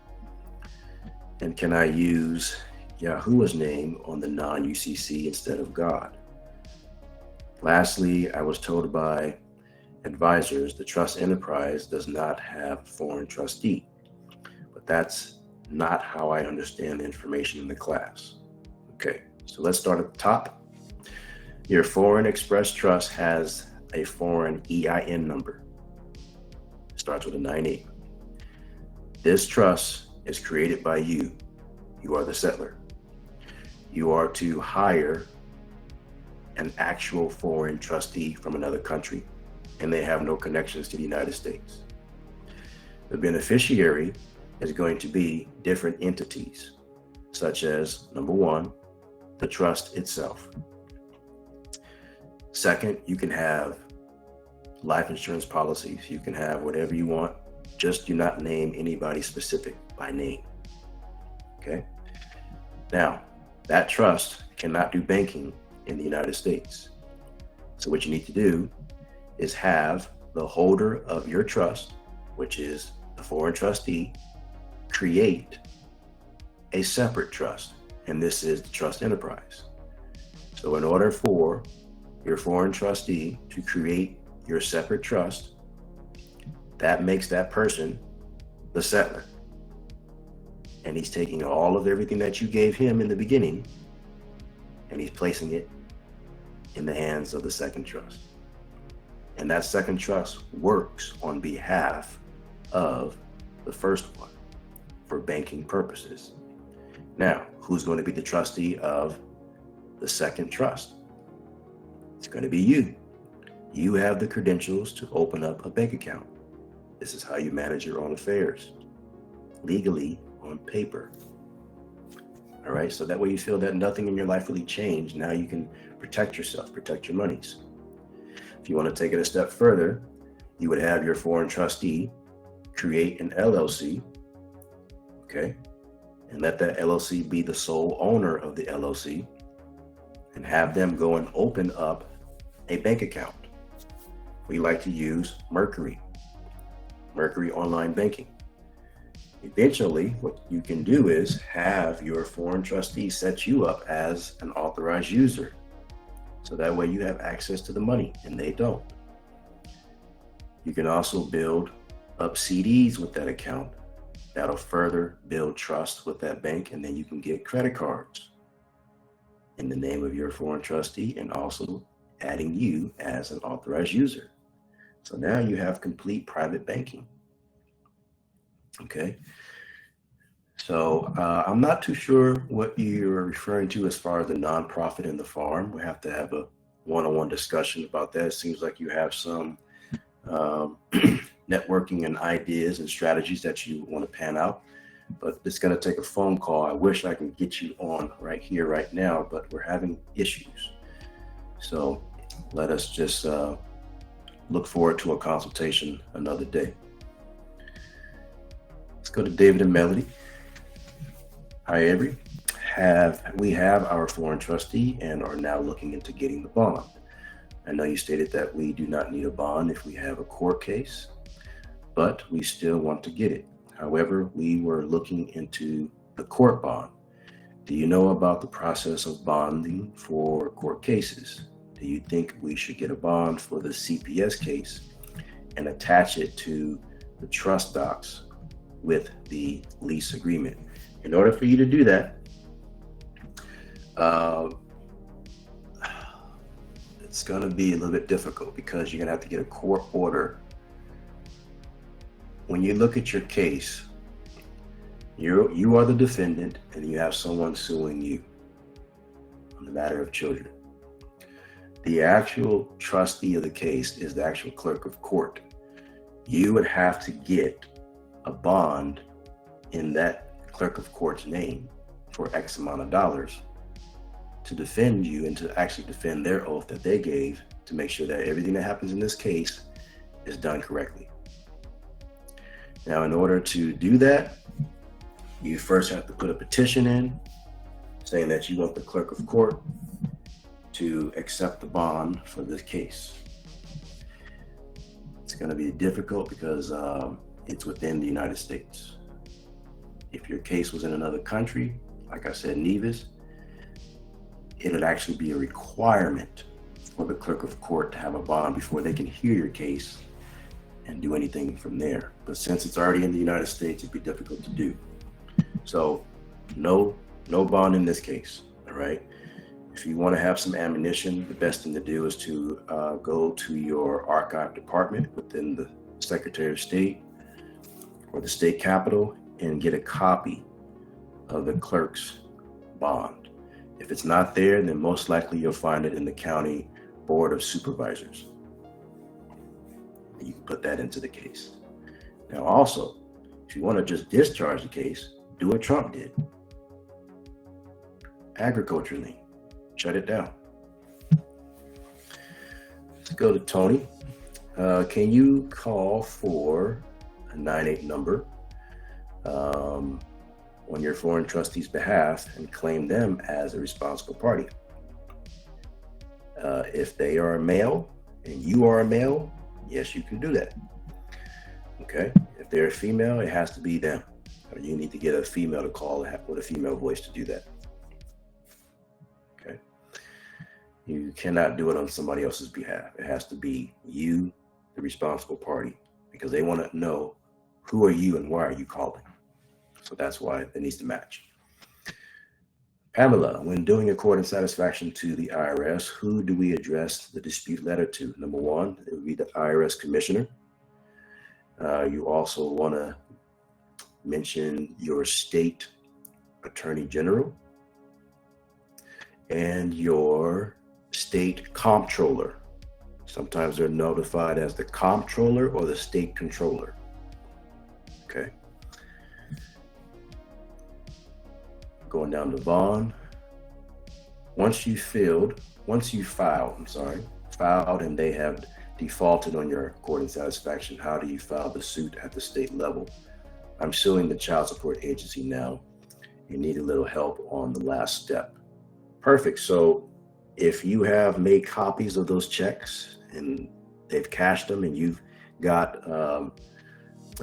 And can I use Yahuwah's name on the non-UCC instead of God? Lastly, I was told by advisors the trust enterprise does not have foreign trustee, but that's not how I understand the information in the class. Okay, so let's start at the top. Your foreign express trust has a foreign EIN number. It starts with a 98. This trust is created by you. You are the settler. You are to hire an actual foreign trustee from another country, and they have no connections to the United States. The beneficiary is going to be different entities, such as, number one, the trust itself. Second, you can have life insurance policies. You can have whatever you want. Just do not name anybody specific by name. Okay? Now, that trust cannot do banking in the United States. So what you need to do is have the holder of your trust, which is the foreign trustee, create a separate trust. And this is the trust enterprise. So in order for your foreign trustee to create your separate trust, that makes that person the settler. And he's taking all of everything that you gave him in the beginning, and he's placing it in the hands of the second trust. And that second trust works on behalf of the first one for banking purposes. Now, who's going to be the trustee of the second trust? It's going to be you. You have the credentials to open up a bank account. This is how you manage your own affairs, legally on paper. All right, so that way you feel that nothing in your life really changed. Now you can protect yourself, protect your monies. If you want to take it a step further, you would have your foreign trustee create an LLC, okay? And let that LLC be the sole owner of the LLC, and have them go and open up a bank account. We like to use Mercury Online Banking. Eventually, what you can do is have your foreign trustee set you up as an authorized user. So that way you have access to the money and they don't. You can also build up CDs with that account. That'll further build trust with that bank, and then you can get credit cards in the name of your foreign trustee and also adding you as an authorized user. So now you have complete private banking. Okay. So I'm not too sure what you're referring to as far as the nonprofit and the farm. We have to have a one-on-one discussion about that. It seems like you have some networking and ideas and strategies that you want to pan out. but it's going to take a phone call. I wish I could get you on right here, right now, but we're having issues. So let us just look forward to a consultation another day. Let's go to David and Melody. Hi, Avery. We have our foreign trustee and are now looking into getting the bond. I know you stated that we do not need a bond if we have a court case, but we still want to get it. However, we were looking into the court bond. Do you know about the process of bonding for court cases? Do you think we should get a bond for the CPS case and attach it to the trust docs with the lease agreement? In order for you to do that, it's going to be a little bit difficult because you're going to have to get a court order. When you look at your case, you are the defendant and you have someone suing you on the matter of children. The actual trustee of the case is the actual clerk of court. You would have to get a bond in that clerk of court's name for X amount of dollars to defend you and to actually defend their oath that they gave to make sure that everything that happens in this case is done correctly. Now, in order to do that, you first have to put a petition in saying that you want the clerk of court to accept the bond for this case. It's going to be difficult because it's within the United States. If your case was in another country, like I said, Nevis, it would actually be a requirement for the clerk of court to have a bond before they can hear your case and do anything from there. But since it's already in the United States, it'd be difficult to do. So no bond in this case, all right? If you want to have some ammunition, the best thing to do is to go to your archive department within the Secretary of State or the state capitol and get a copy of the clerk's bond. If it's not there, then most likely you'll find it in the county board of supervisors. You can put that into the case. Now also, if you want to just discharge the case, do what Trump did. Agriculture lien. Shut it down. Let's go to Tony. Can you call for a 98 number on your foreign trustee's behalf and claim them as a responsible party? If they are a male and you are a male, yes, you can do that. Okay. If they're a female, it has to be them. You need to get a female to call with a female voice to do that. Okay. You cannot do it on somebody else's behalf. It has to be you, the responsible party, because they want to know who are you and why are you calling. So that's why it needs to match. Pamela, when doing according satisfaction to the IRS, who do we address the dispute letter to? Number one, it would be the IRS commissioner. You also want to mention your state attorney general and your state comptroller. Sometimes they're notified as the comptroller or the state controller. Okay. Going down to Vaughn. Once you filed and they have defaulted on your court and satisfaction, how do you file the suit at the state level? I'm suing the child support agency now. You need a little help on the last step. Perfect. So if you have made copies of those checks and they've cashed them and you've got a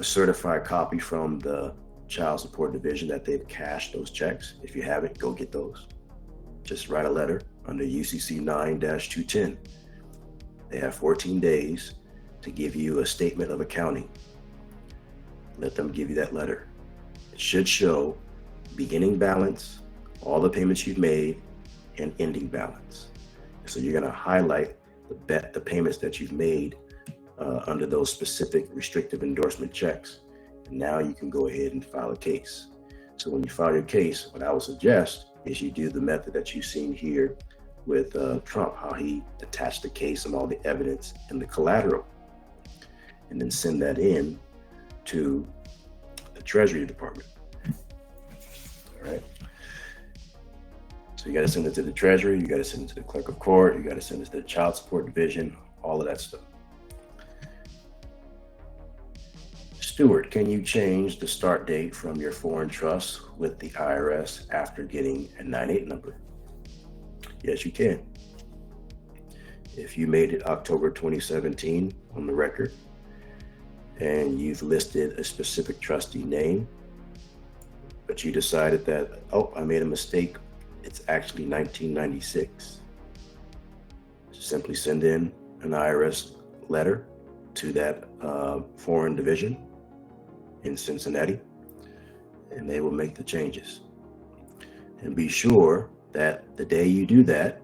certified copy from the child support division that they've cashed those checks, if you haven't, go get those. Just write a letter under UCC 9-210. They have 14 days to give you a statement of accounting. Let them give you that letter. It should show beginning balance, all the payments you've made, and ending balance. So you're going to highlight the payments that you've made under those specific restrictive endorsement checks. And now you can go ahead and file a case. So when you file your case, what I would suggest is you do the method that you've seen here with Trump, how he attached the case and all the evidence and the collateral, and then send that in to the Treasury Department. right? So you got to send it to the Treasury, you got to send it to the clerk of court, you got to send it to the child support division, all of that stuff. Stewart, can you change the start date from your foreign trust with the IRS after getting a 98 number? Yes, you can. If you made it October 2017 on the record and you've listed a specific trustee name, but you decided that, oh, I made a mistake, it's actually 1996. Simply send in an IRS letter to that foreign division in Cincinnati, and they will make the changes. And be sure that the day you do that,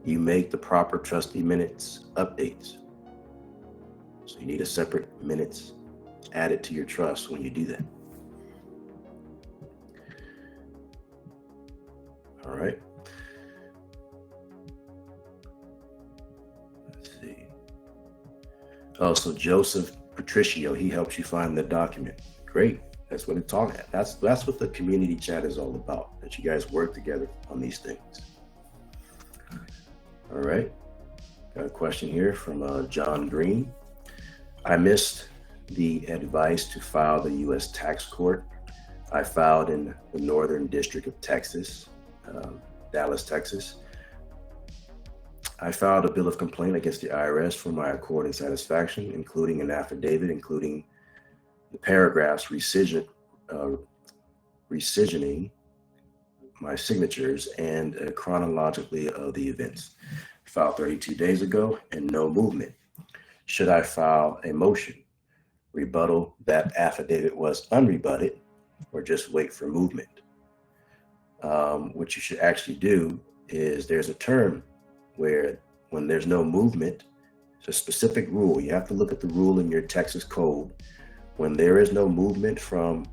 you make the proper trustee minutes updates. So you need a separate minutes added to your trust when you do that. All right. Let's see. Oh, so Joseph Patricio, he helps you find the document. Great. That's what it's talking about. That's what the community chat is all about, that you guys work together on these things. All right. Got a question here from John Green. I missed the advice to file the U.S. tax court. I filed in the Northern District of Texas, Dallas, Texas. I filed a bill of complaint against the IRS for my accord and satisfaction, including an affidavit, including the paragraphs rescissioning my signatures and chronologically of the events. Filed 32 days ago and no movement. Should I file a motion, rebuttal that affidavit was unrebutted, or just wait for movement? What you should actually do is there's a term where when there's no movement, it's a specific rule. You have to look at the rule in your Texas code. When there is no movement from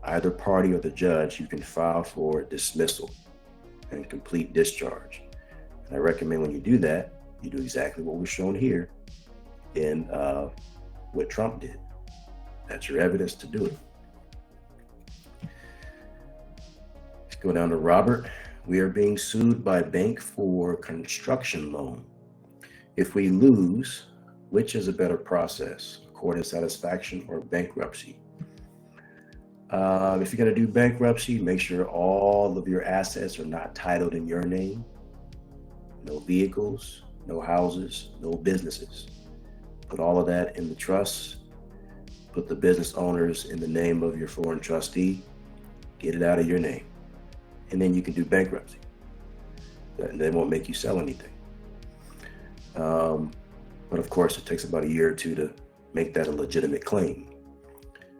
either party or the judge, you can file for dismissal and complete discharge. And I recommend when you do that, you do exactly what was shown here in what Trump did. That's your evidence to do it. Let's go down to Robert. We are being sued by bank for construction loan. If we lose, which is a better process, court of satisfaction or bankruptcy? If you're going to do bankruptcy, make sure all of your assets are not titled in your name. No vehicles, no houses, no businesses. Put all of that in the trust. Put the business owners in the name of your foreign trustee. Get it out of your name. And then you can do bankruptcy. They won't make you sell anything. But of course, it takes about a year or two to make that a legitimate claim.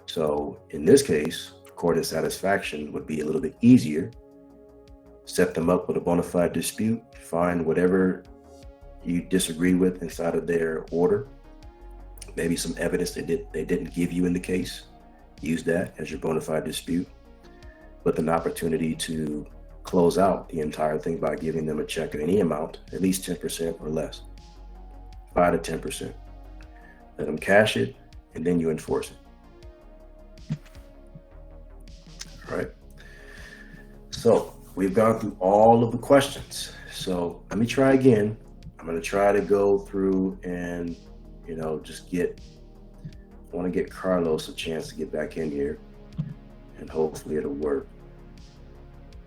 So in this case, court of satisfaction would be a little bit easier. Set them up with a bona fide dispute, find whatever you disagree with inside of their order, maybe some evidence they didn't give you in the case, use that as your bona fide dispute, with an opportunity to close out the entire thing by giving them a check of any amount, at least 10% or less, 5 to 10%. Let them cash it, and then you enforce it. All right. So we've gone through all of the questions. So let me try again. I'm going to try to go through and, I want to get Carlos a chance to get back in here, and hopefully it'll work.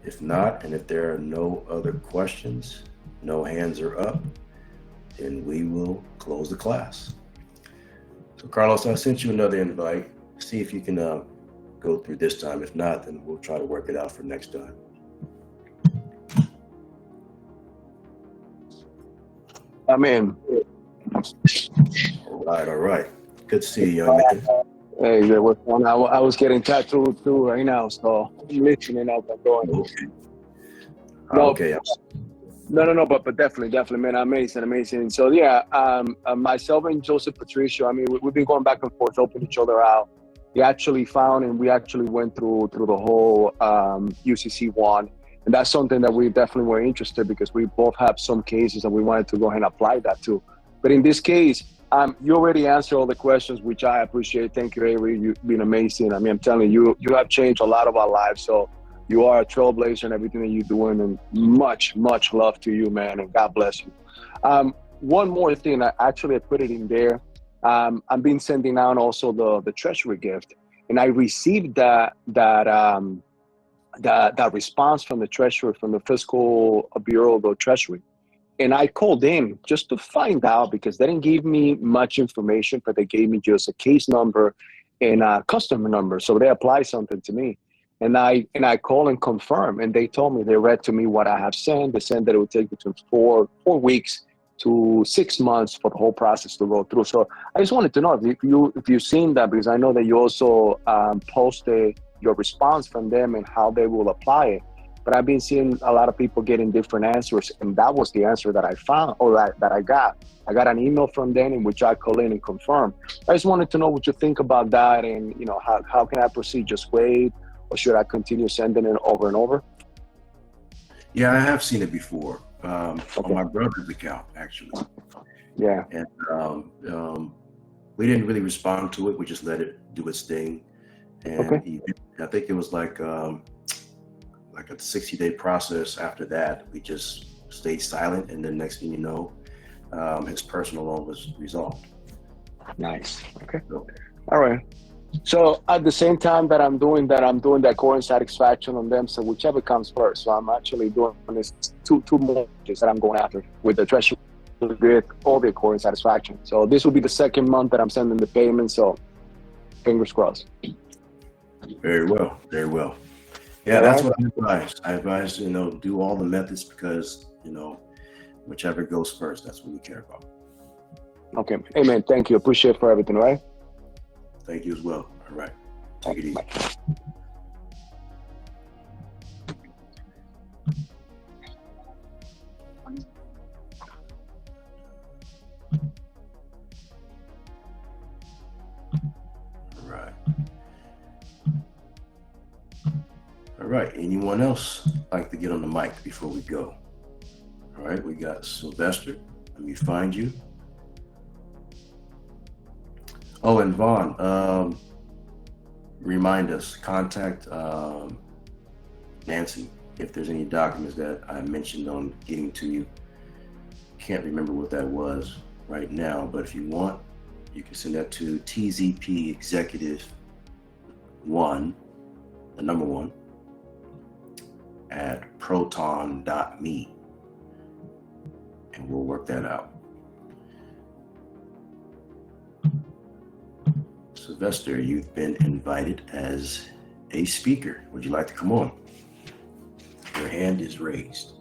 If not, and if there are no other questions, no hands are up, then we will close the class. So Carlos, I sent you another invite. See if you can go through this time. If not, then we'll try to work it out for next time. I'm in. All right. Good to see you, young man. Hey, there was one. I was getting tattooed too right now, so I'm listening out the door. Okay. No, Okay. No, but definitely, man, amazing. So yeah, myself and Joseph Patricio, I mean, we've been going back and forth, helping each other out. We actually found, and we actually went through the whole UCC one, and that's something that we definitely were interested, because we both have some cases and we wanted to go ahead and apply that too. But in this case, you already answered all the questions, which I appreciate. Thank you, Avery. You've been amazing. I mean, I'm telling you, you have changed a lot of our lives. So You are a trailblazer in everything that you're doing, and much love to you, man, and God bless you. One more thing, I actually put it in there. I've been sending out also the Treasury gift, and I received that response from the Treasury, from the Fiscal Bureau of the Treasury. And I called in just to find out, because they didn't give me much information, but they gave me just a case number and a customer number. So they applied something to me. And I call and confirm, and they told me, they read to me what I have sent. They said that it would take between 4 weeks to 6 months for the whole process to go through. So I just wanted to know if you've seen that, because I know that you also posted your response from them and how they will apply it. But I've been seeing a lot of people getting different answers, and that was the answer that I found, or that I got. I got an email from them in which I call in and confirm. I just wanted to know what you think about that, and how can I proceed? Just wait, or should I continue sending it over and over? Yeah, I have seen it before on Okay. my brother's account, actually. Yeah. And we didn't really respond to it. We just let it do its thing. And Okay. I think it was like a 60-day process. After that, we just stayed silent, and then next thing you know, his personal loan was resolved. Nice. Okay. So, All right. So at the same time that I'm doing that core and satisfaction on them. So whichever comes first. So I'm actually doing this two mortgages that I'm going after with the Treasury, with all the core and satisfaction. So this will be the second month that I'm sending the payment. So fingers crossed. very well, very well. Yeah, All that's right. what I advise, do all the methods, because, whichever goes first, that's what we care about. Okay. Hey, man, thank you. Appreciate it for everything, all right? Thank you as well. All right. Take it easy. Bye. All right. All right. Anyone else like to get on the mic before we go? All right. We got Sylvester. Let me find you. Oh, and Vaughn, remind us, contact Nancy if there's any documents that I mentioned on getting to you. Can't remember what that was right now, but if you want, you can send that to TZP Executive 1, the number 1, at proton.me, and we'll work that out. Sylvester, you've been invited as a speaker. Would you like to come on? Your hand is raised.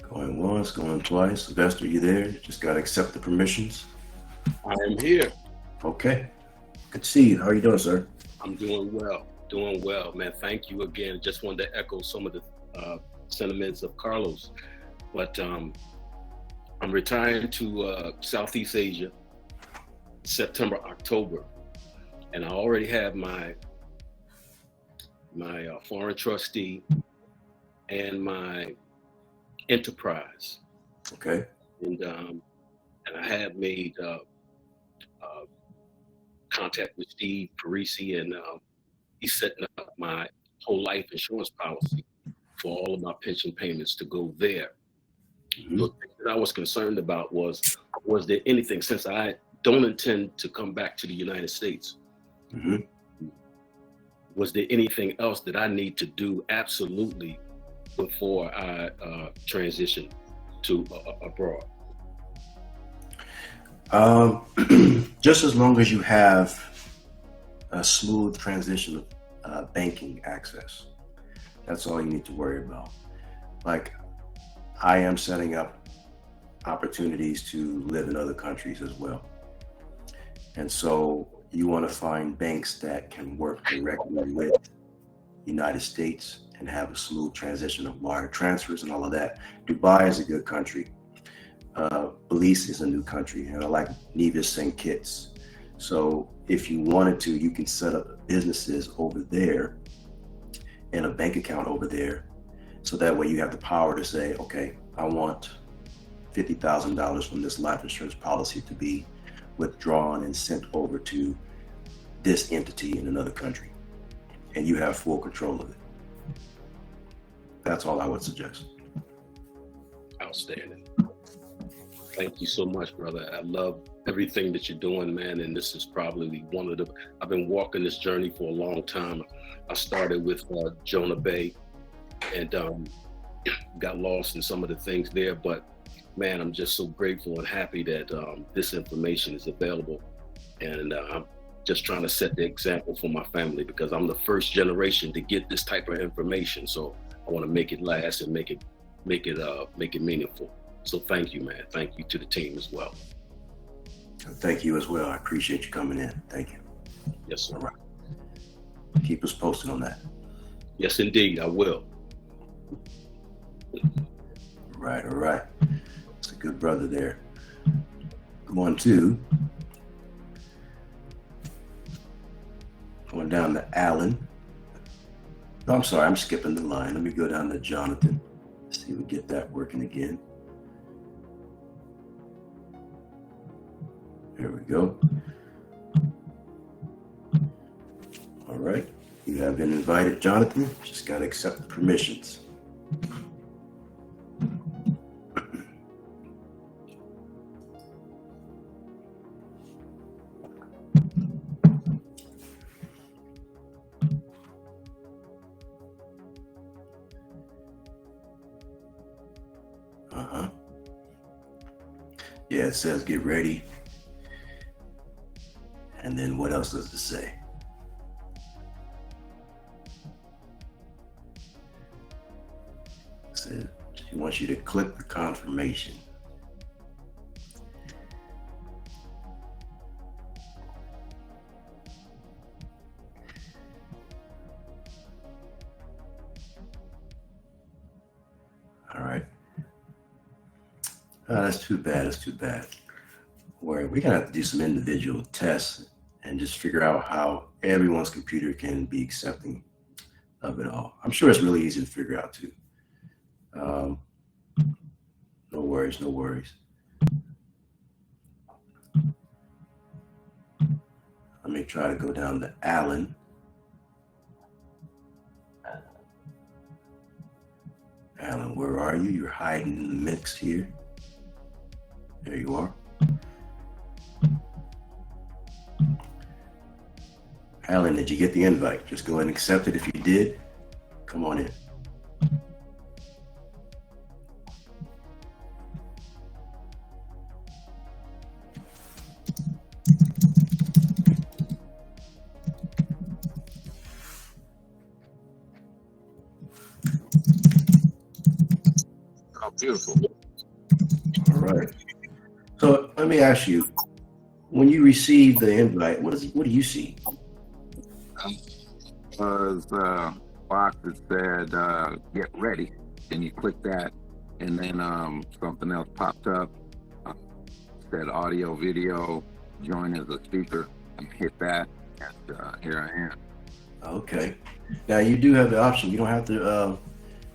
Going once, going twice. Sylvester, you there? Just got to accept the permissions. I am here. Okay. Good to see you. How are you doing, sir? I'm doing well, man. Thank you again. Just wanted to echo some of the sentiments of Carlos, but I'm retiring to Southeast Asia, September, October, and I already have my foreign trustee and my enterprise. Okay. And I have made contact with Steve Parisi, and he's setting up my whole life insurance policy for all of my pension payments to go there. Mm-hmm. The thing that I was concerned about was there anything, since I don't intend to come back to the United States, Mm-hmm. was there anything else that I need to do absolutely before I transition to abroad? Just as long as you have a smooth transition of banking access, that's all you need to worry about. Like, I am setting up opportunities to live in other countries as well. And so you want to find banks that can work directly with the United States and have a smooth transition of wire transfers and all of that. Dubai is a good country. Belize is a new country, and I like Nevis St. Kitts. So if you wanted to, you can set up businesses over there and a bank account over there, So that way you have the power to say, okay, I want $50,000 from this life insurance policy to be withdrawn and sent over to this entity in another country. And you have full control of it. That's all I would suggest. Outstanding. Thank you so much, brother. I love everything that you're doing, man. And this is probably I've been walking this journey for a long time. I started with Jonah Bay and got lost in some of the things there. But man, I'm just so grateful and happy that this information is available. And I'm just trying to set the example for my family, because I'm the first generation to get this type of information. So I want to make it last and make it meaningful. So thank you, man. Thank you to the team as well. Thank you as well. I appreciate you coming in. Thank you. Yes, sir. All right. Keep us posted on that. Yes, indeed, I will. All right. It's a good brother there. Going down to Alan. No, I'm sorry, I'm skipping the line. Let me go down to Jonathan. See if we get that working again. There we go. All right. You have been invited, Jonathan. Just got to accept the permissions. Yeah, it says get ready. And then what else does it say? It says she wants you to click the confirmation. All right. That's too bad. We're gonna have to do some individual tests and just figure out how everyone's computer can be accepting of it all. I'm sure it's really easy to figure out too. No worries. Let me try to go down to Alan. Alan, where are you? You're hiding in the mix here. There you are. Alan, did you get the invite? Just go ahead and accept it if you did. Come on in. Oh, beautiful. All right. So let me ask you, when you receive the invite, what do you see? Was box that said get ready, and you click that, and then something else popped up, said audio, video, join as a speaker, and hit that, and here I am. Okay. Now you do have the option. You don't have to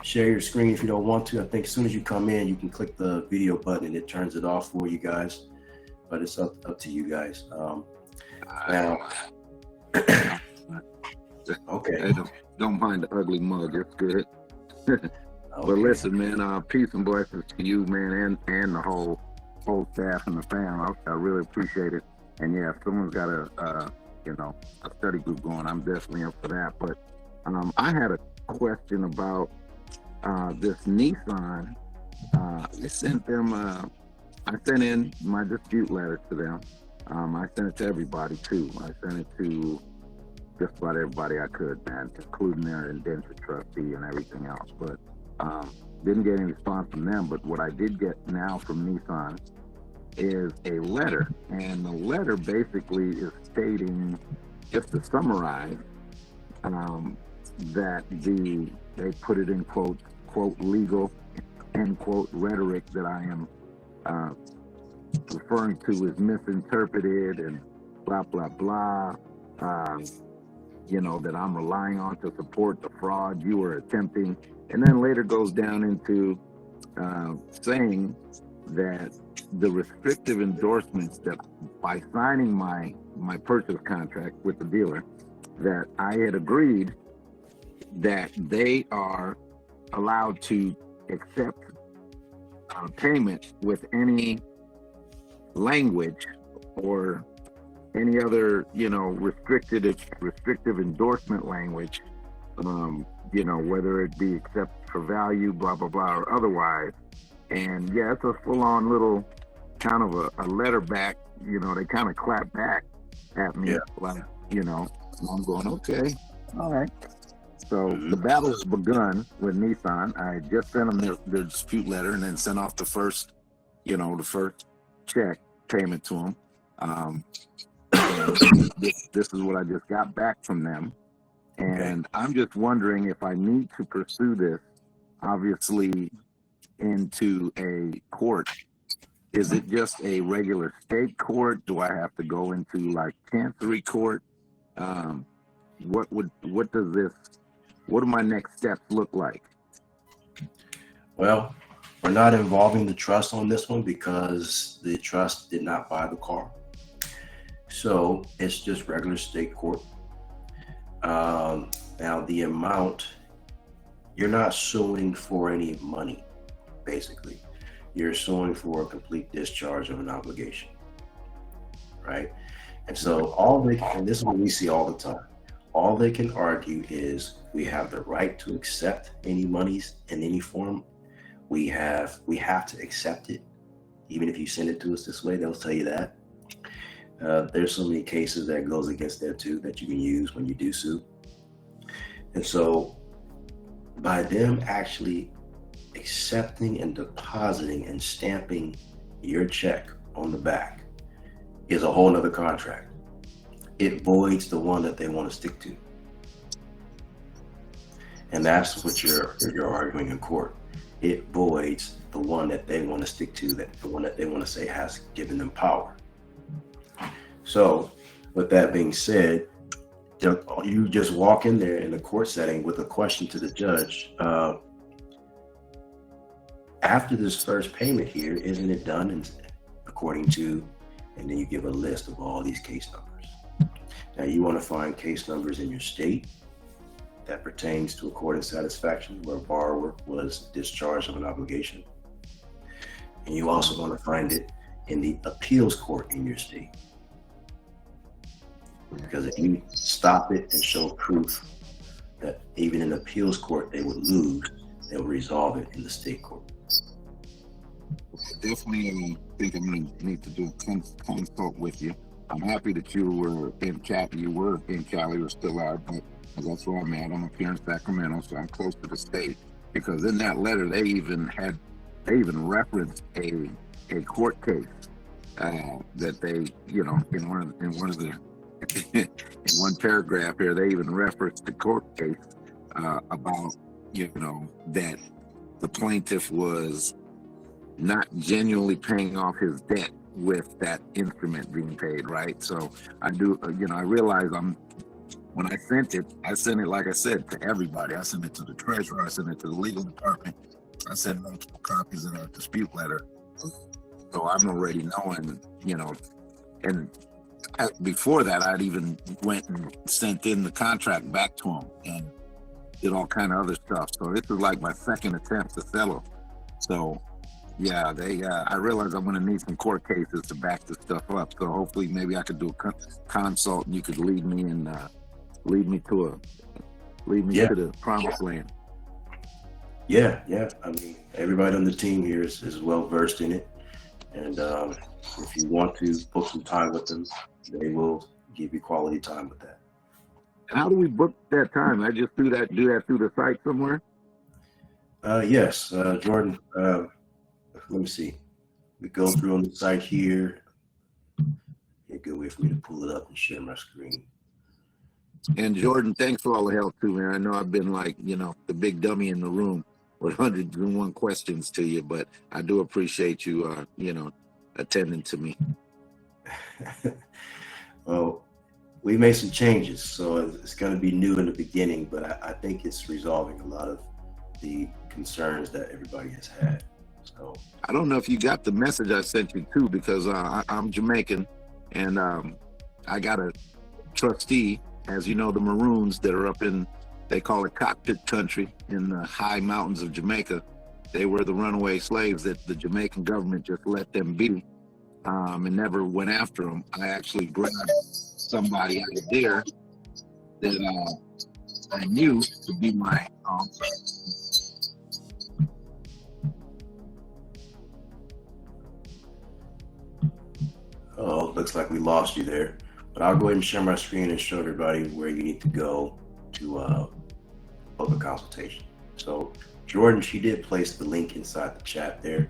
share your screen if you don't want to. I think as soon as you come in, you can click the video button and it turns it off for you guys. But it's up to you guys. Now, okay. Hey, don't mind the ugly mug. It's good. Okay. But listen, man, peace and blessings to you, man, and the whole staff and the fam. I really appreciate it. And yeah, if someone's got a study group going, I'm definitely up for that. But I had a question about this Nissan. I sent in my dispute letter to them. I sent it to everybody too. I sent it to just about everybody I could, man, including their indentured trustee and everything else. But didn't get any response from them. But what I did get now from Nissan is a letter, and the letter basically is stating, just to summarize, that they put it in quote legal, end quote rhetoric that I am referring to is misinterpreted and blah blah blah. that I'm relying on to support the fraud you were attempting. And then later goes down into saying that the restrictive endorsements that by signing my purchase contract with the dealer, that I had agreed that they are allowed to accept payment with any language or any other, restrictive endorsement language, whether it be except for value, blah, blah, blah, or otherwise. And yeah, it's a full-on little kind of a letter back, they kind of clap back at me, like, and I'm going, okay, all right. So the battle's begun with Nissan. I just sent them their dispute letter and then sent off the first check payment to them. This is what I just got back from them. And I'm just wondering if I need to pursue this, obviously, into a court. Is it just a regular state court? Do I have to go into like chancery court? What do my next steps look like? Well, we're not involving the trust on this one because the trust did not buy the car. So it's just regular state court. Now the amount, you're not suing for any money, basically. You're suing for a complete discharge of an obligation, right? And so and this is what we see all the time, all they can argue is we have the right to accept any monies in any form. We have to accept it. Even if you send it to us this way, they'll tell you that. There's so many cases that goes against that too that you can use when you do sue. And so by them actually accepting and depositing and stamping your check on the back is a whole nother contract. It voids the one that they want to stick to. And that's what you're arguing in court. It voids the one that they want to stick to, that the one that they want to say has given them power. So with that being said, you just walk in there in a court setting with a question to the judge. After this first payment here, isn't it done? And according to, and then you give a list of all these case numbers. Now you want to find case numbers in your state that pertains to accord and satisfaction where a borrower was discharged of an obligation. And you also want to find it in the appeals court in your state. Because if you stop it and show proof that even in the appeals court they would lose, they will resolve it in the state court. Definitely think I'm going to need to do a consult with you. I'm happy that you were in Cali. You were in Cali, or still are, but that's where I'm at. I'm up here in Sacramento, so I'm close to the state. Because in that letter, they even referenced a court case that they, in one of the in one paragraph here, they even referenced the court case about that the plaintiff was not genuinely paying off his debt with that instrument being paid, right? So I do, I realize when I sent it, like I said, to everybody. I sent it to the treasurer, I sent it to the legal department, I sent multiple copies of that dispute letter. So I'm already knowing, and before that, I'd even went and sent in the contract back to him and did all kind of other stuff. So this is like my second attempt to settle. So yeah, I realize I'm going to need some court cases to back this stuff up. So hopefully maybe I could do a consult and you could lead me to the promised land. Yeah. I mean, everybody on the team here is well versed in it. And if you want to book some time with them, they will give you quality time with that. How do we book that time? I just do that through the site somewhere? Yes, Jordan. Let me see. We go through on the site here. A good way for me to pull it up and share my screen. And Jordan, thanks for all the help too, man. I know I've been like, the big dummy in the room with 101 questions to you, but I do appreciate you, attending to me. Well, we made some changes, so it's going to be new in the beginning, but I think it's resolving a lot of the concerns that everybody has had. So I don't know if you got the message I sent you too, because I'm Jamaican, and I got a trustee, as you know, the Maroons that are up in, they call it cockpit country in the high mountains of Jamaica. They were the runaway slaves that the Jamaican government just let them be, and never went after them. I actually grabbed somebody out of there that I knew to be my oh, looks like we lost you there, but I'll go ahead and share my screen and show everybody where you need to go to book a consultation. So Jordan, she did place the link inside the chat there.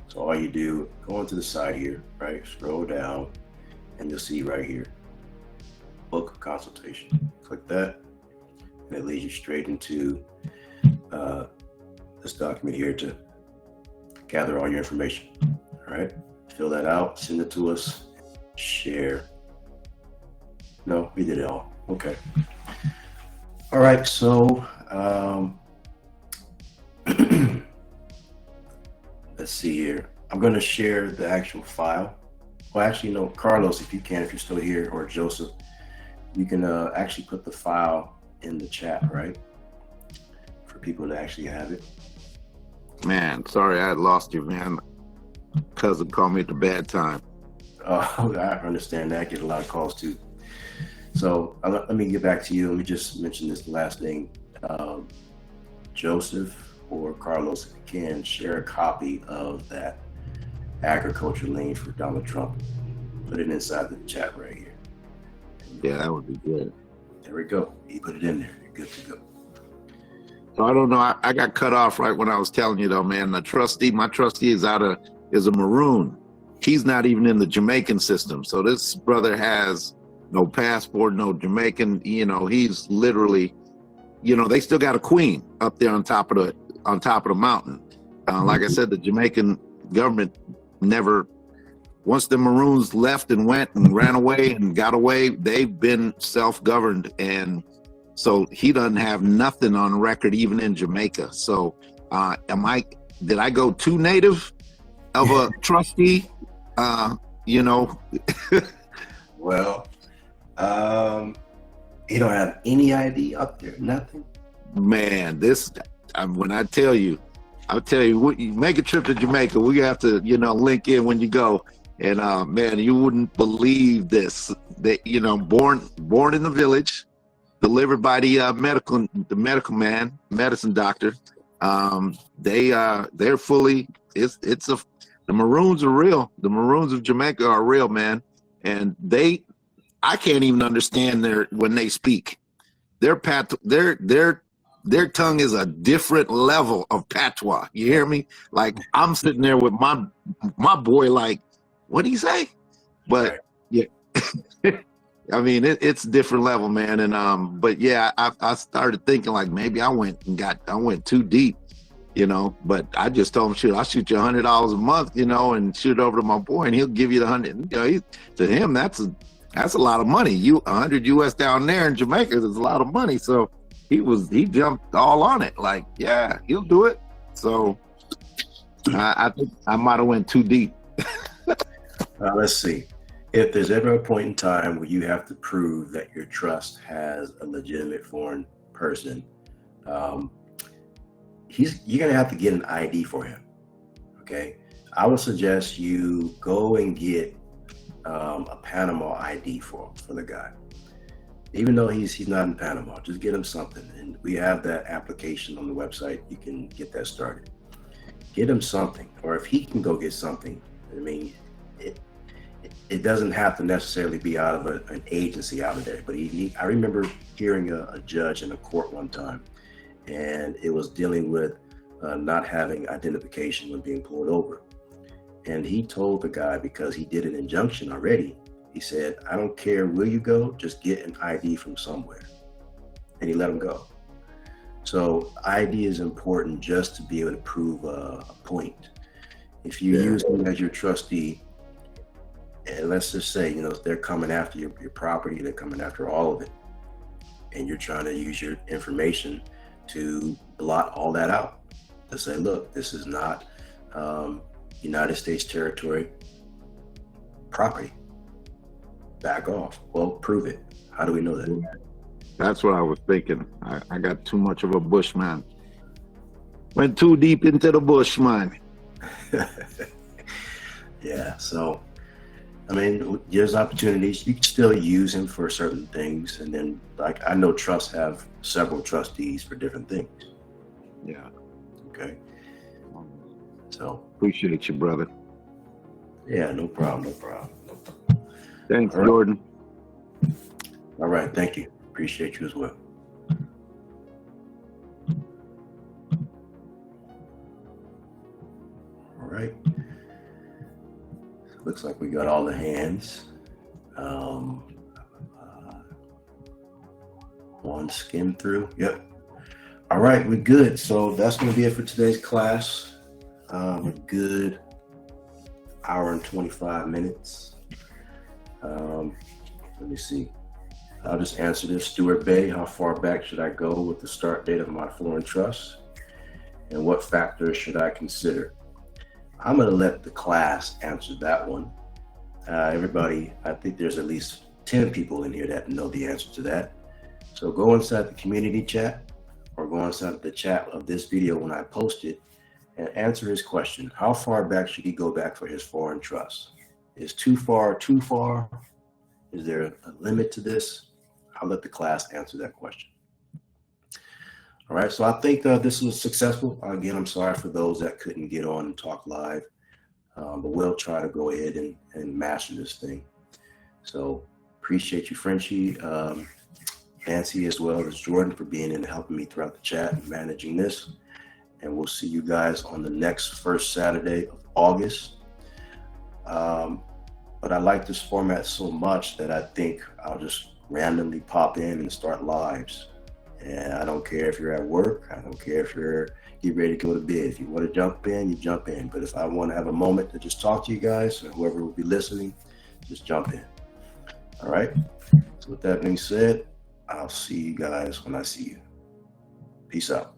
So all you do, go onto the side here, right? Scroll down, and you'll see right here, book a consultation. Click that, and it leads you straight into this document here to gather all your information. All right, fill that out, send it to us, share. No, we did it all. Okay. All right, so let's see here. I'm going to share the actual file. Well, actually, no, Carlos, if you can, if you're still here, or Joseph, you can actually put the file in the chat, right? For people to actually have it. Man, sorry I had lost you, man. Cousin called me at the bad time. Oh, I understand that. I get a lot of calls too. So let me get back to you. Let me just mention this last thing. Joseph or Carlos, if you can, share a copy of that agriculture lien for Donald Trump. Put it inside the chat right here. Yeah, that would be good. There we go. You put it in there. You're good to go. So I don't know. I got cut off right when I was telling you though, man. My trustee is a Maroon. He's not even in the Jamaican system. So this brother has no passport, no Jamaican. You know, he's literally, you know, they still got a queen up there on top of the mountain. Like I said, the Jamaican government never, once the Maroons left and went and ran away and got away, they've been self-governed. And so he doesn't have nothing on record, even in Jamaica. So did I go too native of a trustee? You know? Well, you don't have any ID up there, nothing? Man, when I'll tell you, you make a trip to Jamaica, we have to, you know, link in when you go. And man, you wouldn't believe this. That, you know, born in the village, delivered by the medical man, medicine doctor. They're fully, the Maroons are real. The Maroons of Jamaica are real, man. And I can't even understand when they speak. Their tongue is a different level of patois. You hear me? Like, I'm sitting there with my boy, like, what'd he say? But yeah, I mean, it's different level, man. And but yeah, I started thinking like maybe I went too deep, you know. But I just told him, shoot, I'll shoot you $100 a month, you know, and shoot it over to my boy, and he'll give you the 100. You know, to him, that's a lot of money. 100 US down there in Jamaica is a lot of money. So he jumped all on it. Like, yeah, he'll do it. So I think I might have went too deep. Let's see. If there's ever a point in time where you have to prove that your trust has a legitimate foreign person, you're going to have to get an ID for him. Okay. I would suggest you go and get a Panama ID for the guy. Even though he's not in Panama, just get him something. And we have that application on the website. You can get that started. Get him something. Or if he can go get something, I mean, it doesn't have to necessarily be out of an agency out of there. But I remember hearing a judge in a court one time, and it was dealing with not having identification when being pulled over. And he told the guy, because he did an injunction already, he said, I don't care where you go, just get an ID from somewhere. And he let him go. So ID is important just to be able to prove a point. If you use him as your trustee, And let's just say, they're coming after your property, they're coming after all of it. And you're trying to use your information to blot all that out. To say, look, this is not United States territory property. Back off. Well, prove it. How do we know that? That's what I was thinking. I got too much of a bushman. Went too deep into the bush, man. Yeah, so I mean, there's opportunities. You can still use him for certain things, and then, like, I know trusts have several trustees for different things. Yeah. Okay. So Appreciate you, brother. yeah, no problem. Thanks, All right. Jordan. All right, thank you. Appreciate you as well. All right. Looks like we got all the hands. One skim through. Yep. All right, we're good. So that's going to be it for today's class. A good hour and 25 minutes. Let me see. I'll just answer this. Stuart Bay, how far back should I go with the start date of my foreign trust? And what factors should I consider? I'm going to let the class answer that one. Everybody, I think there's at least 10 people in here that know the answer to that. So go inside the community chat or go inside the chat of this video when I post it and answer his question. How far back should he go back for his foreign trust? Is too far too far? Is there a limit to this? I'll let the class answer that question. All right, so I think this was successful. Again, I'm sorry for those that couldn't get on and talk live, but we'll try to go ahead and master this thing. So appreciate you, Frenchie, Nancy, as well as Jordan, for being in and helping me throughout the chat and managing this. And we'll see you guys on the next first Saturday of August. But I like this format so much that I think I'll just randomly pop in and start lives. And I don't care if you're at work. I don't care if you're getting ready to go to bed. If you want to jump in, you jump in. But if I want to have a moment to just talk to you guys, or whoever will be listening, just jump in. All right? So with that being said, I'll see you guys when I see you. Peace out.